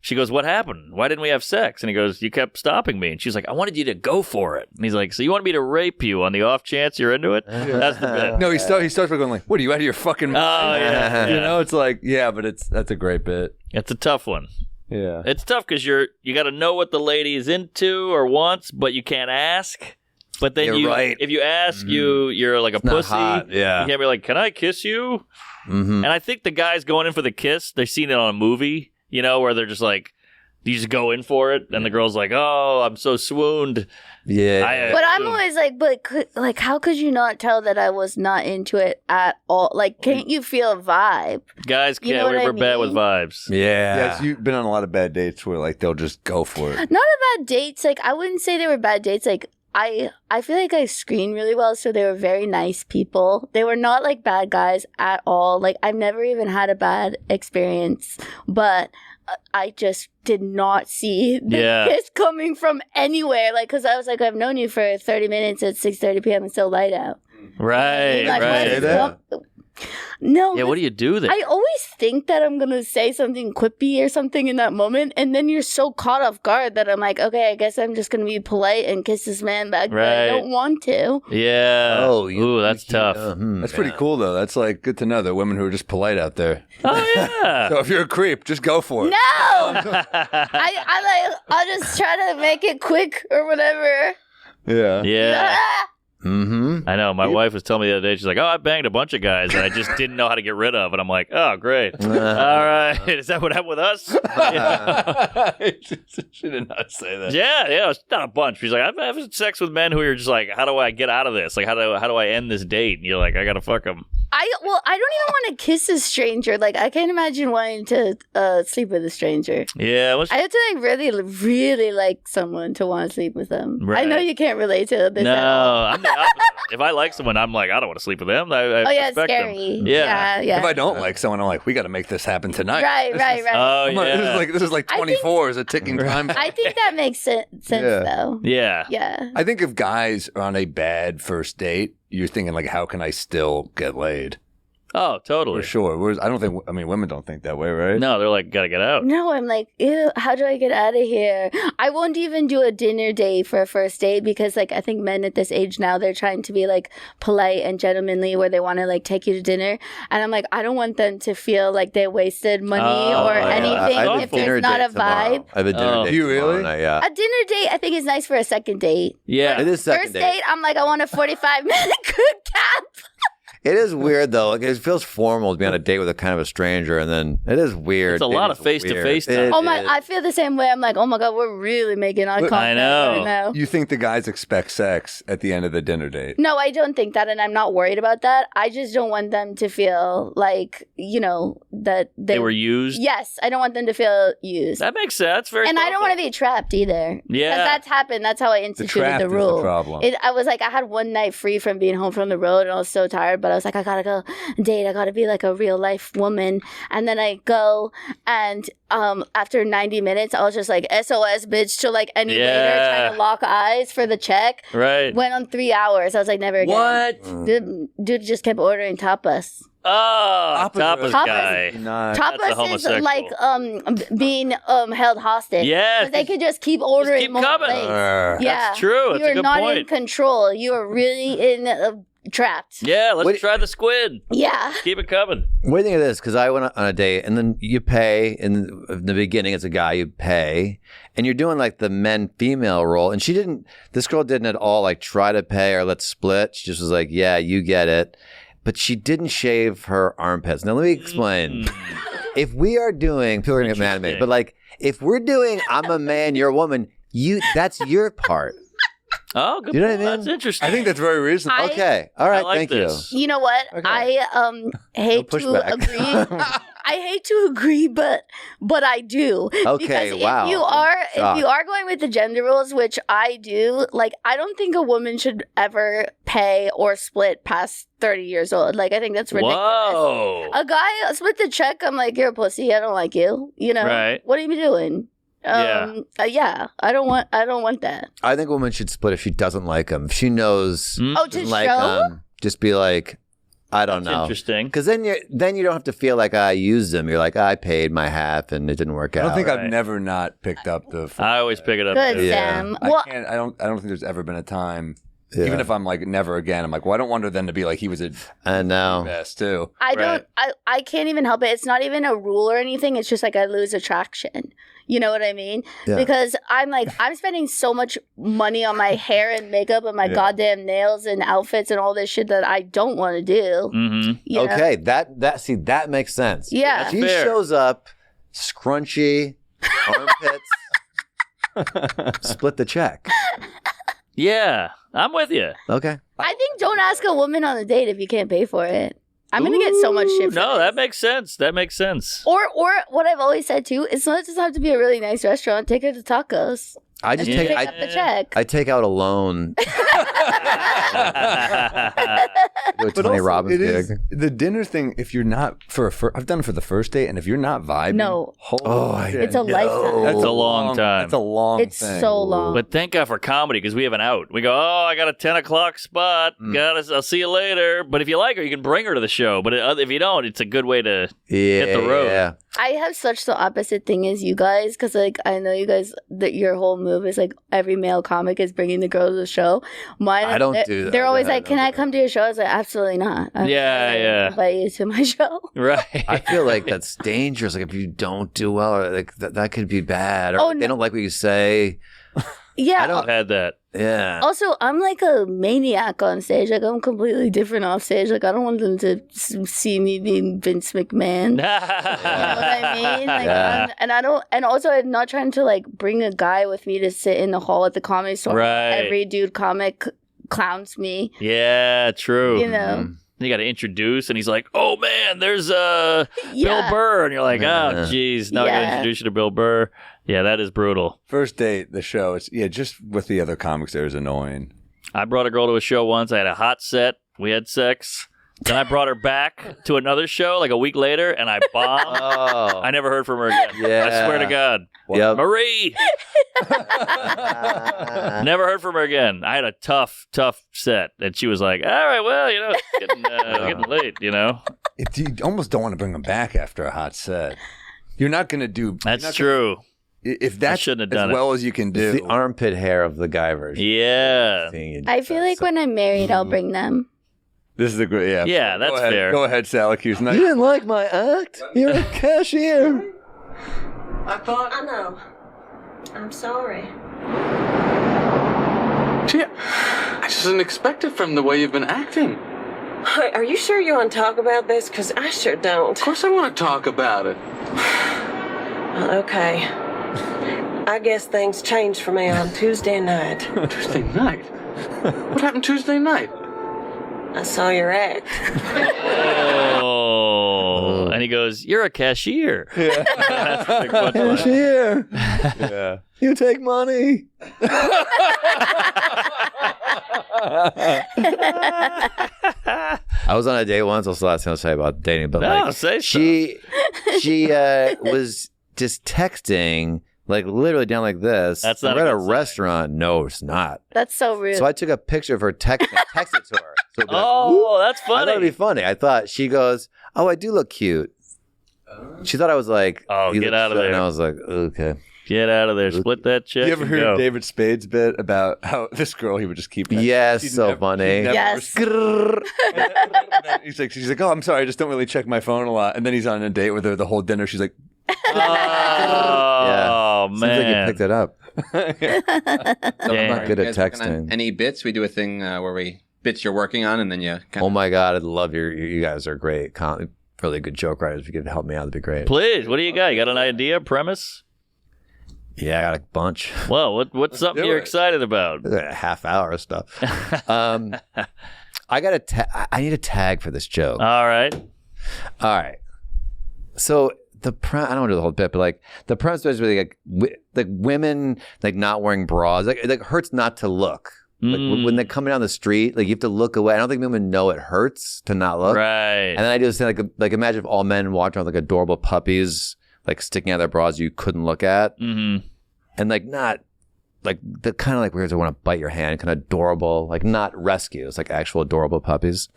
she goes, "What happened? Why didn't we have sex?" And he goes, "You kept stopping me." And she's like, "I wanted you to go for it." And he's like, "So you want me to rape you on the off chance you're into it?" That's the bit. No, he starts by going like, "What are you out of your fucking mind?" Oh yeah, You know, it's like, but that's a great bit. It's a tough one. Yeah, it's tough because you got to know what the lady is into or wants, but you can't ask. But then if you ask, you're like a pussy. Hot. Yeah, you can't be like, "Can I kiss you?" Mm-hmm. And I think the guys going in for the kiss, they've seen it on a movie, where they're just like, you just go in for it, and the girl's like, "Oh, I'm so swooned." Yeah, but I'm always like, how could you not tell that I was not into it at all? Like, can't you feel a vibe? Guys can't. We're bad with vibes. Yeah. So you've been on a lot of bad dates where like they'll just go for it. Not a bad dates. Like, I wouldn't say they were bad dates. Like, I feel like I screened really well, so they were very nice people. They were not like bad guys at all. Like, I've never even had a bad experience, but I just did not see the kiss coming from anywhere. Like, because I was like, I've known you for 30 minutes at 6:30 p.m. It's still light out. Right, like, right. No. Yeah, what do you do then? I always think that I'm going to say something quippy or something in that moment, and then you're so caught off guard that I'm like, okay, I guess I'm just going to be polite and kiss this man back, but I don't want to. Yeah. Oh, ooh, that's tough. That's pretty cool, though. That's like good to know that women who are just polite out there. Oh, yeah. So if you're a creep, just go for it. No! I'll just try to make it quick or whatever. Yeah. Yeah. Mm-hmm. I know. My wife was telling me the other day, she's like, "Oh, I banged a bunch of guys that I just didn't know how to get rid of." And I'm like, "Oh, great. All right. Is that what happened with us?" She did not say that. Yeah. It's not a bunch. She's like, "I've had sex with men who are just like, how do I get out of this? Like, how do I end this date?" And you're like, "I got to fuck them." I don't even want to kiss a stranger. Like, I can't imagine wanting to sleep with a stranger. Yeah. I have to like really, really like someone to want to sleep with them. Right. I know you can't relate to this at all. I'm the opposite. If I like someone, I'm like, I don't want to sleep with them. I it's respect scary. them. Yeah. If I don't like someone, I'm like, we got to make this happen tonight. Right. Oh, yeah. This is like 24 is a ticking time. I think that makes sense though. Yeah. Yeah. I think if guys are on a bad first date, you're thinking like, how can I still get laid? Oh, totally. For sure. Whereas women don't think that way, right? No, they're like, gotta get out. No, I'm like, ew, how do I get out of here? I won't even do a dinner date for a first date because, like, I think men at this age now, they're trying to be, like, polite and gentlemanly where they want to, like, take you to dinner. And I'm like, I don't want them to feel like they wasted money or anything if there's not a vibe. I have a dinner date. Do you really? Night, yeah. A dinner date, I think, is nice for a second date. Yeah. It is second First date, I'm like, I want a 45-minute good cap. It is weird though. Like, it feels formal to be on a date with a kind of a stranger, and then it is weird. It's a lot of face-to-face time. Oh my! I feel the same way. I'm like, oh my god, we're really making eye contact I know. right now. You think the guys expect sex at the end of the dinner date? No, I don't think that, and I'm not worried about that. I just don't want them to feel like, that they were used. Yes, I don't want them to feel used. That makes sense. Very. And I don't want to be trapped either. Yeah, because that's happened. That's how I instituted the rule. Is the problem. I was like, I had one night free from being home from the road, and I was so tired. But I was like, I gotta go date. I gotta be like a real life woman. And then I go, and after 90 minutes, I was just like, SOS, bitch, to like any waiter trying to lock eyes for the check. Right. Went on 3 hours. I was like, never again. What? Dude just kept ordering tapas. Oh, tapas guy. Tapas is like being held hostage. Yeah, they could just keep ordering more coming. plates. Yeah, that's true. That's you are a good not point. in control. You are really in trapped. Yeah, let's try the squid. Yeah, keep it coming. What do you think of this? Because I went on a date, and then you pay in the beginning. As a guy, you pay, and you're doing like the men-female role. And she didn't. This girl didn't at all like try to pay or let's split. She just was like, "Yeah, you get it." But she didn't shave her armpits. Now, let me explain. If we are doing, people are going to get mad at me, but like, if we're doing I'm a man, you're a woman, That's your part. Oh, good. You know what I mean? That's interesting. I think that's very reasonable. Okay. All right. like Thank this. You know what? Okay. I hate to pushback. agree. I hate to agree, but I do. Okay, Because wow. if you are going with the gender rules, which I do, like I don't think a woman should ever pay or split past 30 years old. Like I think that's ridiculous. Whoa. A guy split the check. I'm like, you're a pussy. I don't like you. You know. Right. What are you doing? Yeah. I don't want that. I think a woman should split if she doesn't like him. If she knows, Oh, to doesn't like show? him, just be like, I don't know. Interesting. Because then you don't have to feel like I used him. You're like, I paid my half and it didn't work out. I don't think Right. I've never not picked up the. I always pick it up. Good, too. Sam. I Well, can't. I don't think there's ever been a time. Yeah. Even if I'm like never again, I'm like, well, I don't want her then to be like he was a I know. best too. I Right. don't. I can't even help it. It's not even a rule or anything. It's just like I lose attraction. You know what I mean? Yeah. Because I'm spending so much money on my hair and makeup and my goddamn nails and outfits and all this shit that I don't want to do. Mm-hmm. You know? Okay, that makes sense. Yeah. She fair. shows up, scrunchy, armpits, split the check. Yeah, I'm with you. Okay. I think don't ask a woman on a date if you can't pay for it. I'm gonna get so much shit. For No, this. that makes sense. That makes sense. Or what I've always said too, it's not just have to be a really nice restaurant. Take her to tacos. I just and take pick up the check. I take out a loan. Do a But Tony also, Robbins it is gig. the dinner thing. If you're not I've done it for the first date, and if you're not vibing, No. holy shit. It's a lifetime. That's a long time. That's a long. It's thing. so long. But thank God for comedy because we have an out. We go, oh, I got a 10 o'clock spot. I'll see you later. But if you like her, you can bring her to the show. But if you don't, it's a good way to hit the road. Yeah. I have such the opposite thing as you guys because like I know you guys that your whole move is like every male comic is bringing the girl to the show. Mine, I don't do that. They're always I like, "Can I come to your show?" I was like, "Absolutely not." Yeah. Invite you to my show. Right. I feel like that's dangerous. Like if you don't do well, or like that could be bad. Or Oh, they no. don't like what you say. Yeah. I've had that. Yeah. Also, I'm like a maniac on stage. Like I'm completely different off stage. Like I don't want them to see me being Vince McMahon. You know what I mean? Like, Yeah. and also I'm not trying to like bring a guy with me to sit in the hall at the Comedy Store. Right. Every dude comic clowns me. Yeah, true. You know. You got to introduce, and he's like, "Oh man, there's Bill Yeah. Burr," and you're like, "Oh, geez, now I got to Yeah. introduce you to Bill Burr." Yeah, that is brutal. First date, the show. It's just with the other comics there is annoying. I brought a girl to a show once. I had a hot set. We had sex. Then I brought her back to another show like a week later, and I bombed. Oh. I never heard from her again. Yeah. I swear to God. Yep. Marie! Never heard from her again. I had a tough set. And she was like, all right, well, it's getting late, You almost don't want to bring them back after a hot set. You're not going to do. That's true. If that's shouldn't have as done it. well as you can do. It's the armpit hair of the guy version. Yeah. I feel like when I'm married, I'll bring them. This is a great. Yeah. Yeah, that's Go ahead. fair. Go ahead, Salacuse. You didn't like my act? You're a cashier. I know. I'm sorry. Gee, I just didn't expect it from the way you've been acting. Are you sure you want to talk about this? Because I sure don't. Of course I want to talk about it. Okay. I guess things changed for me on Tuesday night. Tuesday night? What happened Tuesday night? I saw your act. Oh. And he goes, you're a cashier. Yeah. That's the big punchline. Cashier. Yeah. You take money. I was on a date once. That's the last thing I'll say about dating. But No, like, say she was just texting, like literally down like this. That's not We're a at a good sign. restaurant. No, it's not. That's so rude. So I took a picture of her texting it to her. So it'd be like, Oh, that's I thought it'd funny. be funny. I thought she goes, "Oh, I do look cute." She thought I was like, Oh, "You get look out of so-" there. And I was like, "Okay." Get out of there. Split that check. You ever and heard go. David Spade's bit about how this girl he would just keep? Yes, she'd so never- funny. she'd never Yes. She's like, oh, I'm sorry, I just don't really check my phone a lot. And then he's on a date with her the whole dinner. She's like, Oh, Seems like you man. picked it up. I'm not good You at guys working on texting. Any bits? We do a thing where we bits you're working on, and then you. Oh my god, I love you guys are great. Really good joke writers. If you could help me out, that'd be great. Please, what do you got? You got an idea, premise? Yeah, I got a bunch. Well, what's something you're excited about? A half hour of stuff. I need a tag for this joke. All right. So I don't want to do the whole bit, but like the premise is really like women like not wearing bras. Like it hurts not to look. Like when they're coming down the street, like you have to look away. I don't think women know it hurts to not look. Right. And then I do this thing like imagine if all men walked around with like adorable puppies like sticking out their bras you couldn't look at. Mm-hmm. And like not like the kind of like weird to want to bite your hand, kind of adorable, like not rescues, like actual adorable puppies.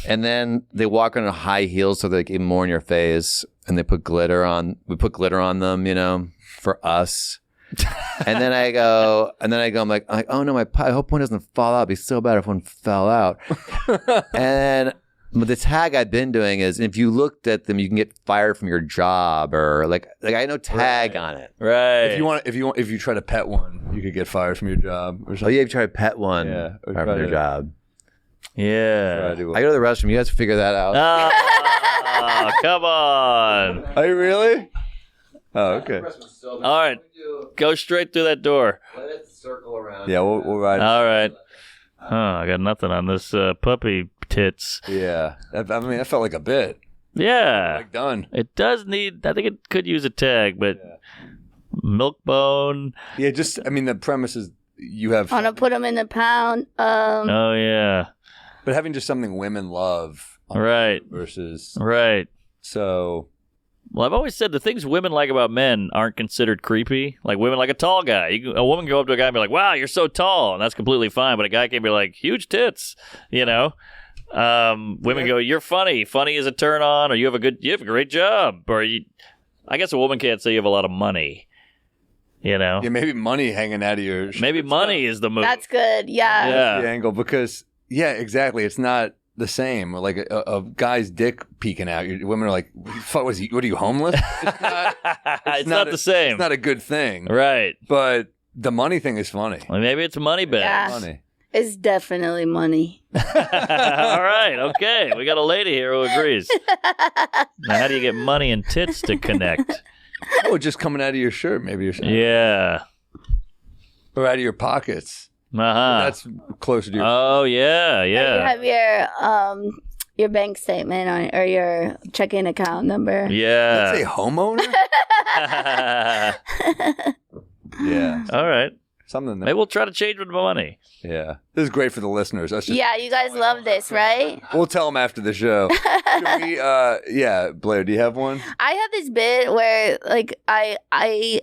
And then they walk on high heels so they're like even more in your face, and they put glitter on. We put glitter on them, you know, for us. And then I go, I'm like, oh no, I hope one doesn't fall out. It'd be so bad if one fell out. And the tag I've been doing is if you looked at them, you can get fired from your job, or like I know tag on it. Right. If you try to pet one, you could get fired from your job. Or something. Oh yeah, if you try to pet one, fired from your job. Yeah. I go to the restroom. You guys figure that out. Oh, come on. Are you really? Oh, okay. All right. Go straight through that door. Let it circle around. Yeah, we'll ride. All right. Oh, I got nothing on this puppy tits. Yeah. I mean, that felt like a bit. Yeah. Like done. It does need, I think it could use a tag, but milk bone. Yeah, the premise is you have. I want to put them in the pound. Oh, yeah. But having just something women love. Right. Versus. Right. So. Well, I've always said the things women like about men aren't considered creepy. Like women like a tall guy. A woman can go up to a guy and be like, wow, you're so tall. And that's completely fine. But a guy can be like, huge tits, you know? Women go, you're funny. Funny is a turn on. Or you have a great job. Or I guess a woman can't say you have a lot of money. You know? Yeah, maybe money hanging out of your... Maybe money is the move. That's good. Yeah. That's the angle. Because, yeah, exactly. It's not the same. Like a guy's dick peeking out. Women are like, what are you, homeless? It's not the same. It's not a good thing. Right. But the money thing is funny. Well, maybe it's money bags. Yeah. Money. It's definitely money. All right. Okay. We got a lady here who agrees. Now, how do you get money and tits to connect? Oh, just coming out of your shirt, maybe. Yeah. Or out of your pockets. Uh-huh. That's closer to your... Oh, yeah, yeah. You have your bank statement or your checking account number. Yeah. That's a homeowner? Yeah. All right. Something. Maybe we'll try to change with the money. Yeah. This is great for the listeners. Yeah, you guys love this, right? We'll tell them after the show. Blair, do you have one? I have this bit where, like, I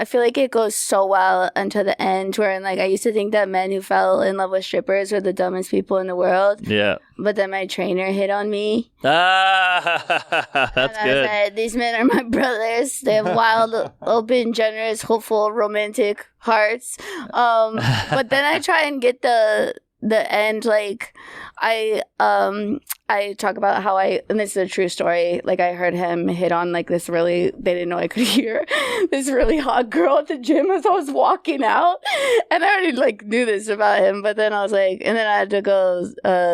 feel like it goes so well until the end, where, like, I used to think that men who fell in love with strippers were the dumbest people in the world. Yeah. But then my trainer hit on me. That's good. I said, these men are my brothers. They have wild, open, generous, hopeful, romantic hearts. But then I try and get the end, like I talk about how and this is a true story, like I heard him hit on like they didn't know I could hear, this really hot girl at the gym as I was walking out, and I already like knew this about him, but then I was like, and then I had to go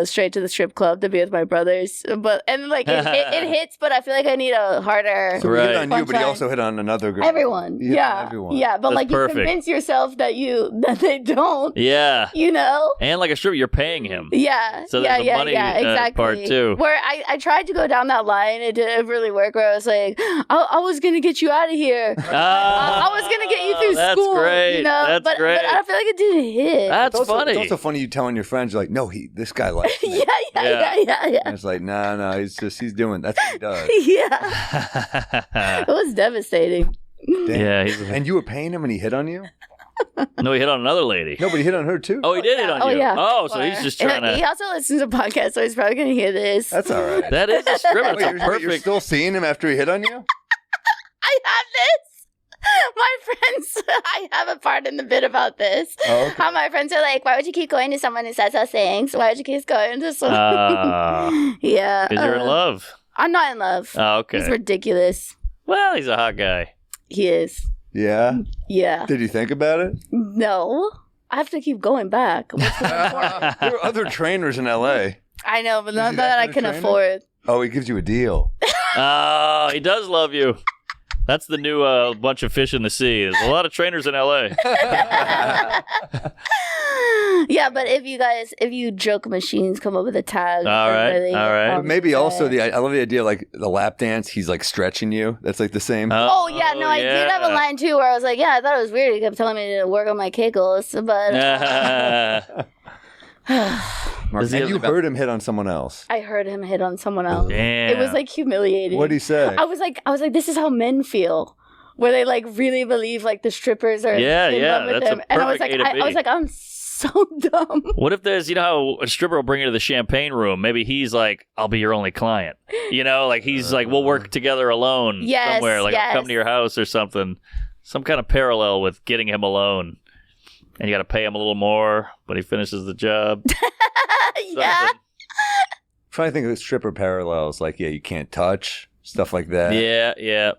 straight to the strip club to be with my brothers, and like it hits, but I feel like I need a harder. So he hit on you, but he also hit on another girl. Everyone, yeah, but That's like perfect. You convince yourself that they don't. Yeah, you know, and like a stripper, you're paying him. Yeah, so there's the money exactly. Part too. Where I tried to go down that line, it didn't really work. Where I was like, I was gonna get you out of here. I was gonna get you through school. That's great. You know, That's great. But I feel like it didn't hit. That's funny. It's also funny you telling your friends, you're like, no, this guy likes me. Yeah. And it's like, no, he's doing, that's what he does. Yeah. It was devastating. Damn. Yeah. And you were paying him and he hit on you? No, he hit on another lady. No, but he hit on her too. Oh, he did hit on you. Yeah. Oh, so he's just trying to... He also listens to podcasts, so he's probably going to hear this. That's all right. That is a stripper. Wait, you're still seeing him after he hit on you? I have this. My friends, I have a part in the bit about this. Oh, okay. How my friends are like, why would you keep going to someone who says those things? Why would you keep going to someone? Yeah. Because you're in love. I'm not in love. Oh, okay. He's ridiculous. Well, he's a hot guy. He is. Yeah? Yeah. Did you think about it? No. I have to keep going back. There are other trainers in L.A. I know, but not that I can afford. Oh, he gives you a deal. Oh, he does love you. That's the new bunch of fish in the sea. There's a lot of trainers in L.A. Yeah, but if you joke machines come up with a tag. All right. But maybe also I love the idea like the lap dance. He's like stretching you. That's like the same. Oh yeah, no, I did have a line too where I was like, yeah, I thought it was weird. He kept telling me to work on my kegels, but. And you heard him hit on someone else. I heard him hit on someone else. Damn. It was like humiliating. What'd he say? I was like, this is how men feel, where they like really believe like the strippers are in love with them. And I was like, I'm so dumb. What if there's, how a stripper will bring you to the champagne room? Maybe he's like, I'll be your only client. Like he's like, we'll work together alone somewhere. Like I'll come to your house or something. Some kind of parallel with getting him alone. And you got to pay him a little more, but he finishes the job. Yeah. I'm trying to think of stripper parallels. Like, you can't touch, stuff like that. Yeah.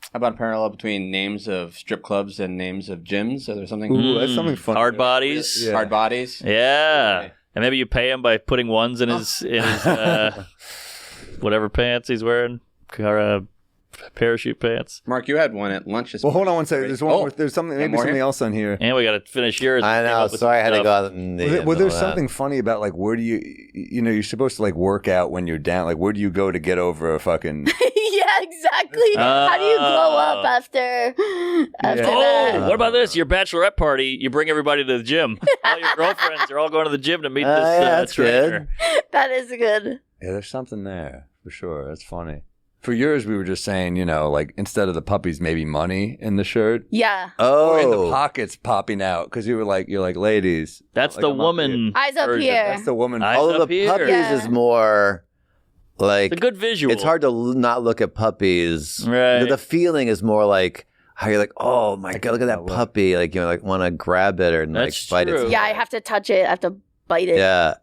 How about a parallel between names of strip clubs and names of gyms? Are there something? Ooh, that's something fun. Hard bodies. Yeah. Hard bodies. Yeah. Okay. And maybe you pay him by putting ones in his whatever pants he's wearing. Parachute pants. Mark, you had one at lunch. Well, hold on one second. There's one. There's something. Maybe something else on here. And we got to finish yours. I know. Sorry, I had to go out. There's something funny about like where do you? You're supposed to like work out when you're down. Like where do you go to get over a fucking? Yeah, exactly. How do you glow up after that? What about this? Your bachelorette party. You bring everybody to the gym. All your girlfriends are all going to the gym to meet this trainer. Good. That is good. Yeah, there's something there for sure. That's funny. For yours, we were just saying, like instead of the puppies, maybe money in the shirt. Yeah. Or in the pockets popping out because you're like, ladies. That's the woman. Eyes up version. here. That's the woman. Although the puppies is more like it's a good visual. It's hard to not look at puppies. Right. The feeling is more like how you're like, oh my god, look at that puppy. Like like want to grab it or like bite it. Yeah, I have to touch it. I have to bite it. Yeah.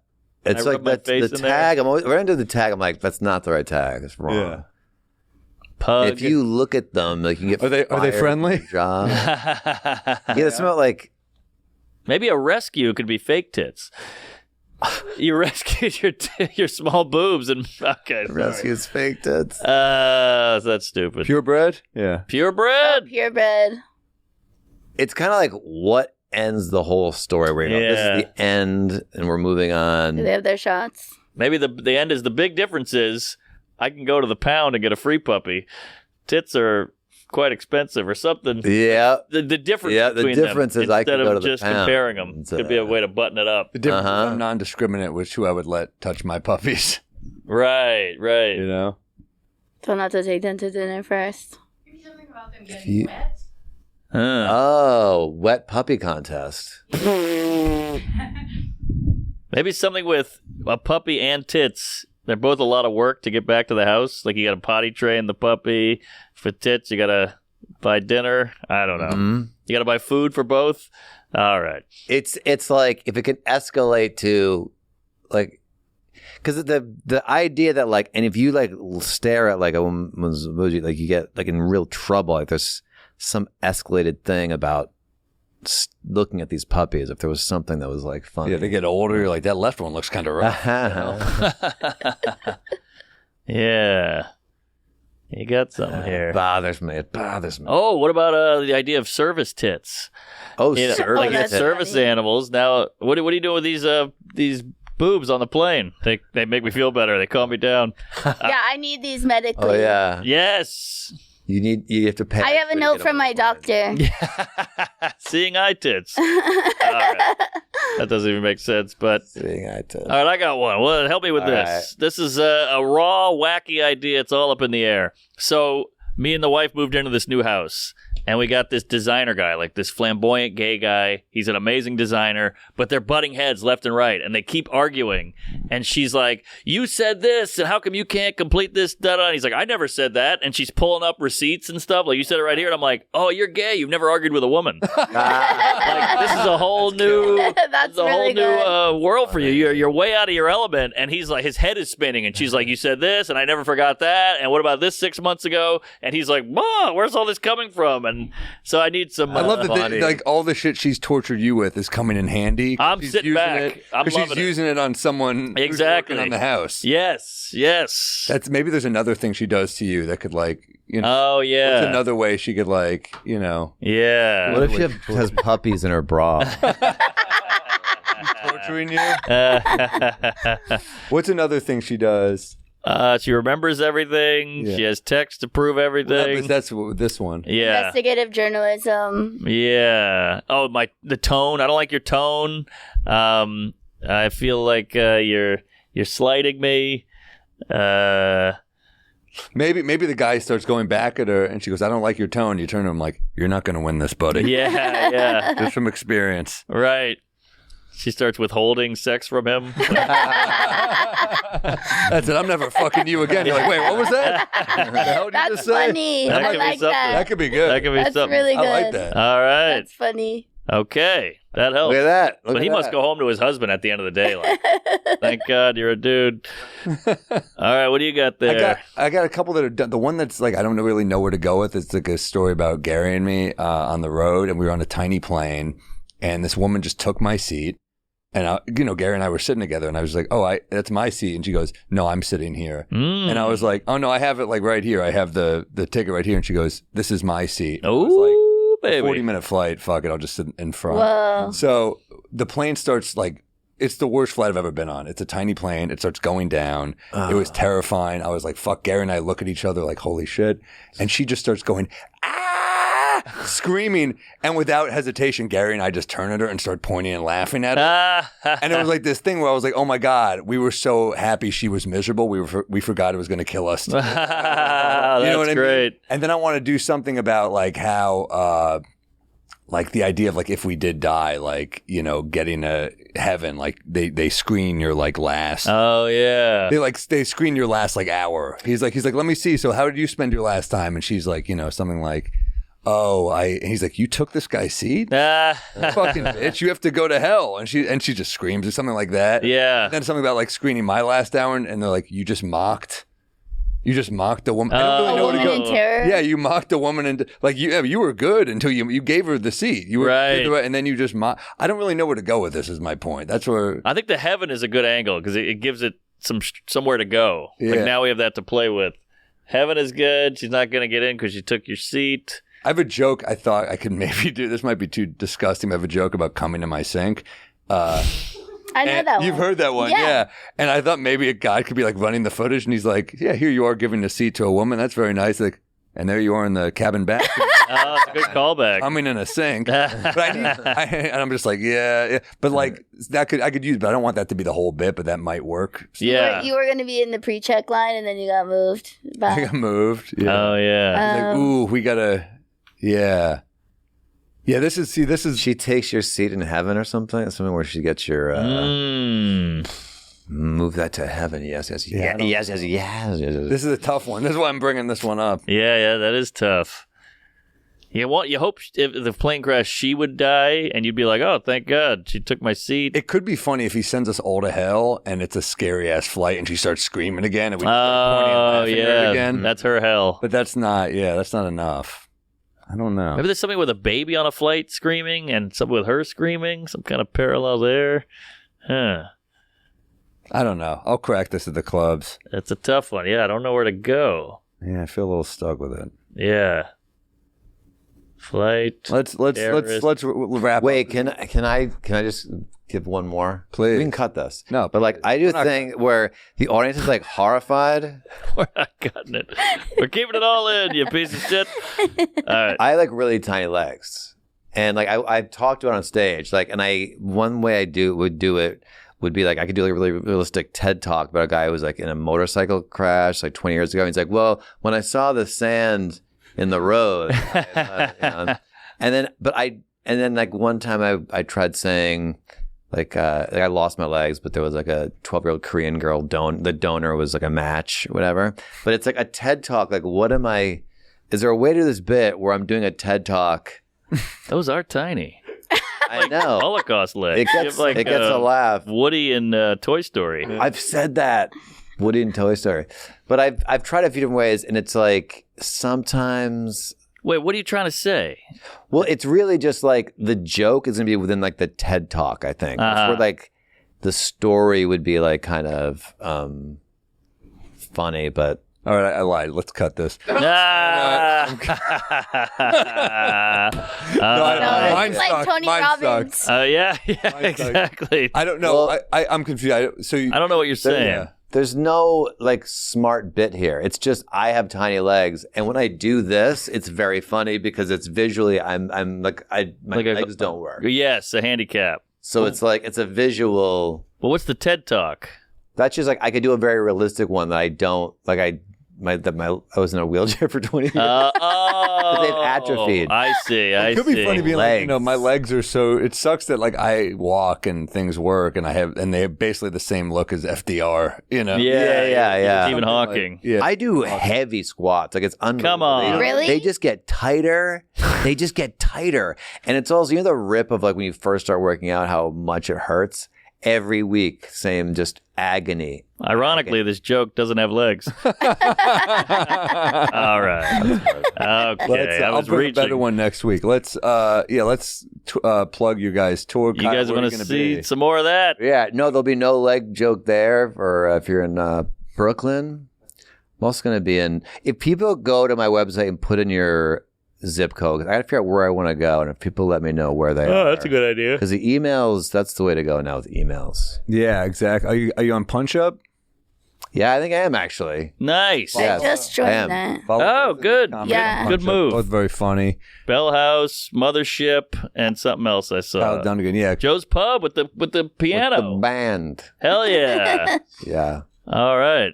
It's I like rub my face the in tag. We're into the tag. I'm like, that's not the right tag. It's wrong. Yeah. Pug. If you look at them, like you get are they friendly? Job. Yeah, they smell like maybe a rescue could be fake tits. You rescued your small boobs and rescues fake tits. That's stupid. Purebred? Yeah. Purebred. Oh, purebred. It's kind of like what ends the whole story. Where this is the end, and we're moving on. Do they have their shots? Maybe the end is the big difference is I can go to the pound and get a free puppy. Tits are quite expensive or something. Yeah. The difference the between difference them is I can instead go of to the just pound. comparing them. Could be a way to button it up. The difference is I'm non-discriminate with who I would let touch my puppies. Right. So not to take them to dinner first. Maybe something about them getting wet. Oh, wet puppy contest. Maybe something with a puppy and tits. They're both a lot of work to get back to the house. Like you got to potty train the puppy. For tits, you got to buy dinner. I don't know. Mm-hmm. You got to buy food for both. All right. It's like if it can escalate to like, because the idea that like, and if you like stare at like a woman's emoji, like you get like in real trouble. Like there's some escalated thing about looking at these puppies. If there was something that was like funny. Yeah, they get older. You're like, that left one looks kind of rough. Yeah. You got something here. It bothers me. Oh, what about the idea of service tits? Oh, service like tits. service animals. Now, what are you doing with these boobs on the plane? They make me feel better. They calm me down. Yeah, I need these medically. Oh yeah. Yes. You have to pay. I have a note from my doctor. Seeing eye tits. All right. That doesn't even make sense, but seeing eye tits. All right, I got one. Well, help me with this. Right. This is a raw, wacky idea. It's all up in the air. So me and the wife moved into this new house, and we got this designer guy, like this flamboyant gay guy. He's an amazing designer, but they're butting heads left and right, and they keep arguing. And she's like, you said this, and how come you can't complete this? And he's like, I never said that. And she's pulling up receipts and stuff. Like, you said it right here. And I'm like, oh, you're gay. You've never argued with a woman. Like, this is a whole new world for you. You're way out of your element. And he's like, his head is spinning. And she's like, you said this, and I never forgot that. And what about this 6 months ago? And he's like, Ma, where's all this coming from? And so I need some. I love that like all the shit she's tortured you with is coming in handy. I'm sitting back. I'm loving she's using it on someone exactly who's working on the house. Yes. That's maybe there's another thing she does to you that could like You know, oh yeah. What's another way she could like, you know? Yeah. What if she has puppies in her bra? Torturing you? What's another thing she does? She remembers everything. Yeah. She has text to prove everything. Well, that's this one. Yeah. Investigative journalism. Yeah. Oh, the tone. I don't like your tone. I feel like you're slighting me. Maybe the guy starts going back at her, and she goes, "I don't like your tone." You turn to him like, "You're not going to win this, buddy." Yeah. Just from experience. Right. She starts withholding sex from him. That's it. I'm never fucking you again. You're like, wait, what was that? What the hell did you just say? Funny. I like that. That could be good. That could be That's something. really good. I like that. All right. That's funny. Okay. That helps. Look at that. But he must go home to his husband at the end of the day. Like, thank God you're a dude. All right. What do you got there? I got a couple that are done. The one that's like, I don't really know where to go with. It's like a story about Gary and me on the road, and we were on a tiny plane, and this woman just took my seat. And, Gary and I were sitting together, and I was like, oh, that's my seat. And she goes, no, I'm sitting here. And I was like, oh, no, I have it like right here. I have the ticket right here. And she goes, this is my seat. Oh, baby. 40-minute flight. Fuck it. I'll just sit in front. Whoa. So the plane starts like, it's the worst flight I've ever been on. It's a tiny plane. It starts going down. It was terrifying. I was like, fuck. Gary and I look at each other like, holy shit. And she just starts going, screaming, and without hesitation, Gary and I just turn at her and start pointing and laughing at her. And it was like this thing where I was like, oh my God, we were so happy she was miserable. We forgot it was going to kill us. That's I great. mean? And then I want to do something about like how, like the idea of like if we did die, like, getting to heaven, like they screen your like last. Oh yeah. They screen your last like hour. He's like, let me see. So how did you spend your last time? And she's like, something like, and he's like, you took this guy's seat? Fucking bitch, you have to go to hell. And she just screams or something like that. Yeah. And then something about like screening my last hour, and they're like, you just mocked the woman. I don't really know where to go. In terror? Yeah, you mocked the woman, and like you were good until you gave her the seat. You were right, and then you just I don't really know where to go with this. Is my point. That's where I think the heaven is a good angle because it gives it somewhere to go. Yeah. Like now we have that to play with. Heaven is good. She's not going to get in because she took your seat. I have a joke I thought I could maybe do. This might be too disgusting. I have a joke about coming to my sink. I know that one. You've heard that one, yeah. And I thought maybe a guy could be like running the footage, and he's like, yeah, here you are giving a seat to a woman. That's very nice. Like, and there you are in the cabin back. Oh, it's a good callback. Coming in a sink. But and I'm just like, yeah. But like I could use, but I don't want that to be the whole bit, but that might work. Yeah. You were going to be in the pre-check line, and then you got moved. I got moved. Yeah. Oh yeah. Like, ooh, we gotta. Yeah. Yeah, this is. She takes your seat in heaven or something. Something where she gets your. Move that to heaven. Yes. Yes. This is a tough one. This is why I'm bringing this one up. Yeah, that is tough. You hope if the plane crash, she would die, and you'd be like, oh, thank God, she took my seat. It could be funny if he sends us all to hell, and it's a scary ass flight, and she starts screaming again, and we start pointing and laughing at her again. That's her hell. But that's not enough. I don't know. Maybe there's something with a baby on a flight screaming and something with her screaming. Some kind of parallel there. Huh. I don't know. I'll crack this at the clubs. That's a tough one. Yeah, I don't know where to go. Yeah, I feel a little stuck with it. Yeah. Flight. Let's wrap. Wait, can I just give one more? Please. We can cut this. No, but like I do a thing where the audience is like horrified. We're not cutting it. We're keeping it all in, you piece of shit. All right. I like really tiny legs, and like I've talked about it on stage. Like, and one way I would do it would be like I could do like a really realistic TED talk about a guy who was like in a motorcycle crash like 20 years ago. He's like, well, when I saw the sand in the road, and then like one time I tried saying like I lost my legs, but there was like a 12-year-old Korean girl the donor was like a match, whatever. But it's like a TED talk. Like, is there a way to do this bit where I'm doing a TED talk? Those are tiny. I know. Holocaust legs. It gets a laugh. Woody in Toy Story. I've said that. Woody in Toy Story. But I've tried a few different ways, and it's like sometimes. Wait, what are you trying to say? Well, it's really just like the joke is going to be within like the TED talk, I think. That's where like the story would be like kind of funny, but All right, I lied. Let's cut this. No, it's like Tony Robbins. Yeah, exactly. I don't know. Well, I'm confused. I don't know what you're saying. Yeah. There's no like smart bit here. It's just I have tiny legs, and when I do this, it's very funny because it's visually. My legs don't work. Yes, a handicap. So it's like it's a visual. Well, what's the TED Talk? That's just like I could do a very realistic one that I don't like. I was in a wheelchair for 20 years. They've atrophied. I see. It could be funny being like, my legs are so. It sucks that like I walk and things work, and they have basically the same look as FDR. Yeah. Stephen Hawking. Like, I do heavy squats. Like it's unbelievable. Come on, really? They just get tighter. And it's also the rip of like when you first start working out, how much it hurts. Every week, same just agony. Ironically, this joke doesn't have legs. All right. Okay. I'll bring a better one next week. Let's plug your guys' tour. You guys want to see some more of that? Yeah. No, there'll be no leg joke there. Or if you're in Brooklyn, I'm also going to be in. If people go to my website and put in your zip code, I got to figure out where I want to go, and if people let me know where they are. Oh, that's a good idea. Because the emails, that's the way to go now with emails. Yeah, exactly. Are you on Punch Up? Yeah, I think I am actually. Nice. I just joined that. Oh, good. Yeah. Good move. Both very funny. Bell House, Mothership, and something else I saw. Kyle Dunnigan, yeah. Joe's Pub with the piano. With the band. Hell yeah. Yeah. All right.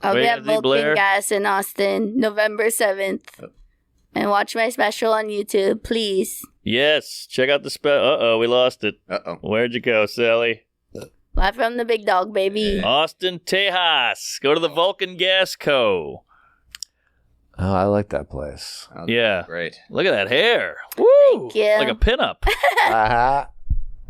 I'll be at Vulcan Gas in Austin, November 7th. And watch my special on YouTube, please. Yes. Check out the special. Uh-oh, we lost it. Uh-oh. Where'd you go, Sally? Live from the Big Dog, baby. Austin, Tejas. Go to the Vulcan Gas Co. Oh, I like that place. Oh, yeah. Great. Look at that hair. Woo! Thank you. Like a pinup.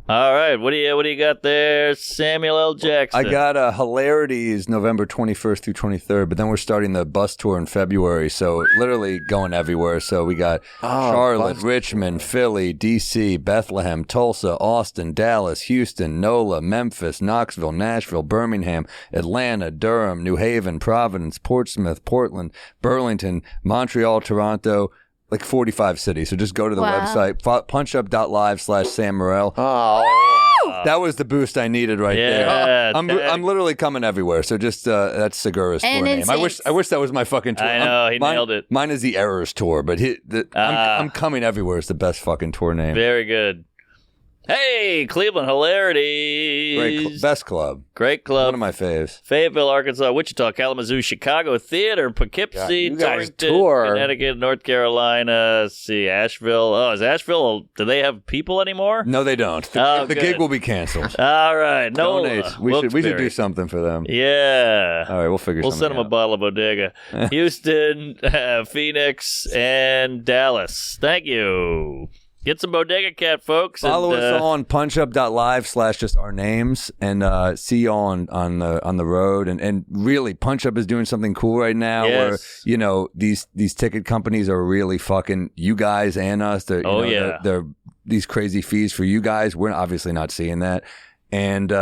All right. What do you got there, Samuel L. Jackson? I got Hilarities November 21st through 23rd, but then we're starting the bus tour in February, so literally going everywhere. So we got Charlotte, Richmond, Philly, D.C., Bethlehem, Tulsa, Austin, Dallas, Houston, NOLA, Memphis, Knoxville, Nashville, Birmingham, Atlanta, Durham, New Haven, Providence, Portsmouth, Portland, Burlington, Montreal, Toronto, like 45 cities. So just go to the website, punchup.live/Sam Morril. Oh, that was the boost I needed right there. I'm literally coming everywhere. So just that's Segura's tour name. I wish that was my fucking tour. I know, he nailed it. Mine is the Errors tour, but I'm coming everywhere is the best fucking tour name. Very good. Hey, Cleveland Hilarities. Best club. Great club. One of my faves. Fayetteville, Arkansas, Wichita, Kalamazoo, Chicago Theater, Poughkeepsie, Torrington, Connecticut, North Carolina. See, Asheville. Oh, is Asheville, do they have people anymore? No, they don't. The gig will be canceled. All right. No. We should do something for them. Yeah. All right, we'll figure something out. We'll send them a bottle of Bodega. Houston, Phoenix, and Dallas. Thank you. Get some Bodega Cat, folks. Follow us on punchup.live/just our names and see you all on the road. And really, Punch Up is doing something cool right now where, these ticket companies are really fucking you guys and us. They're these crazy fees for you guys. We're obviously not seeing that. And, we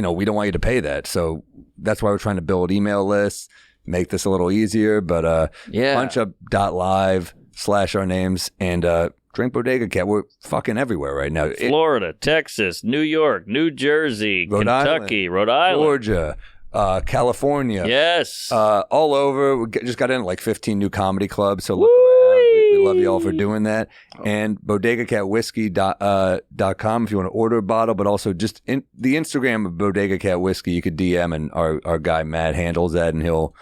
don't want you to pay that. So that's why we're trying to build email lists, make this a little easier. But punchup.live/our names and drink Bodega Cat. We're fucking everywhere right now. Florida, Texas, New York, New Jersey, Kentucky, Rhode Island, Georgia, California. Yes. All over. We just got in like 15 new comedy clubs. So look around. We love you all for doing that. And bodegacatwhiskey.com if you want to order a bottle, but also just in the Instagram of Bodega Cat Whiskey, you could DM and our guy Matt handles that and he'll,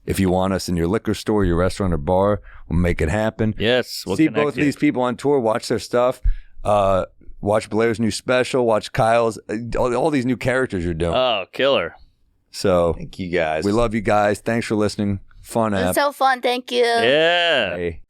if you want us in your liquor store, your restaurant or bar, we'll make it happen. Yes. We'll see both of these people on tour, watch their stuff, watch Blair's new special, watch Kyle's, all these new characters you're doing. Oh, killer. So thank you guys. We love you guys. Thanks for listening. Fun app. It's so fun. Thank you. Yeah. Hey.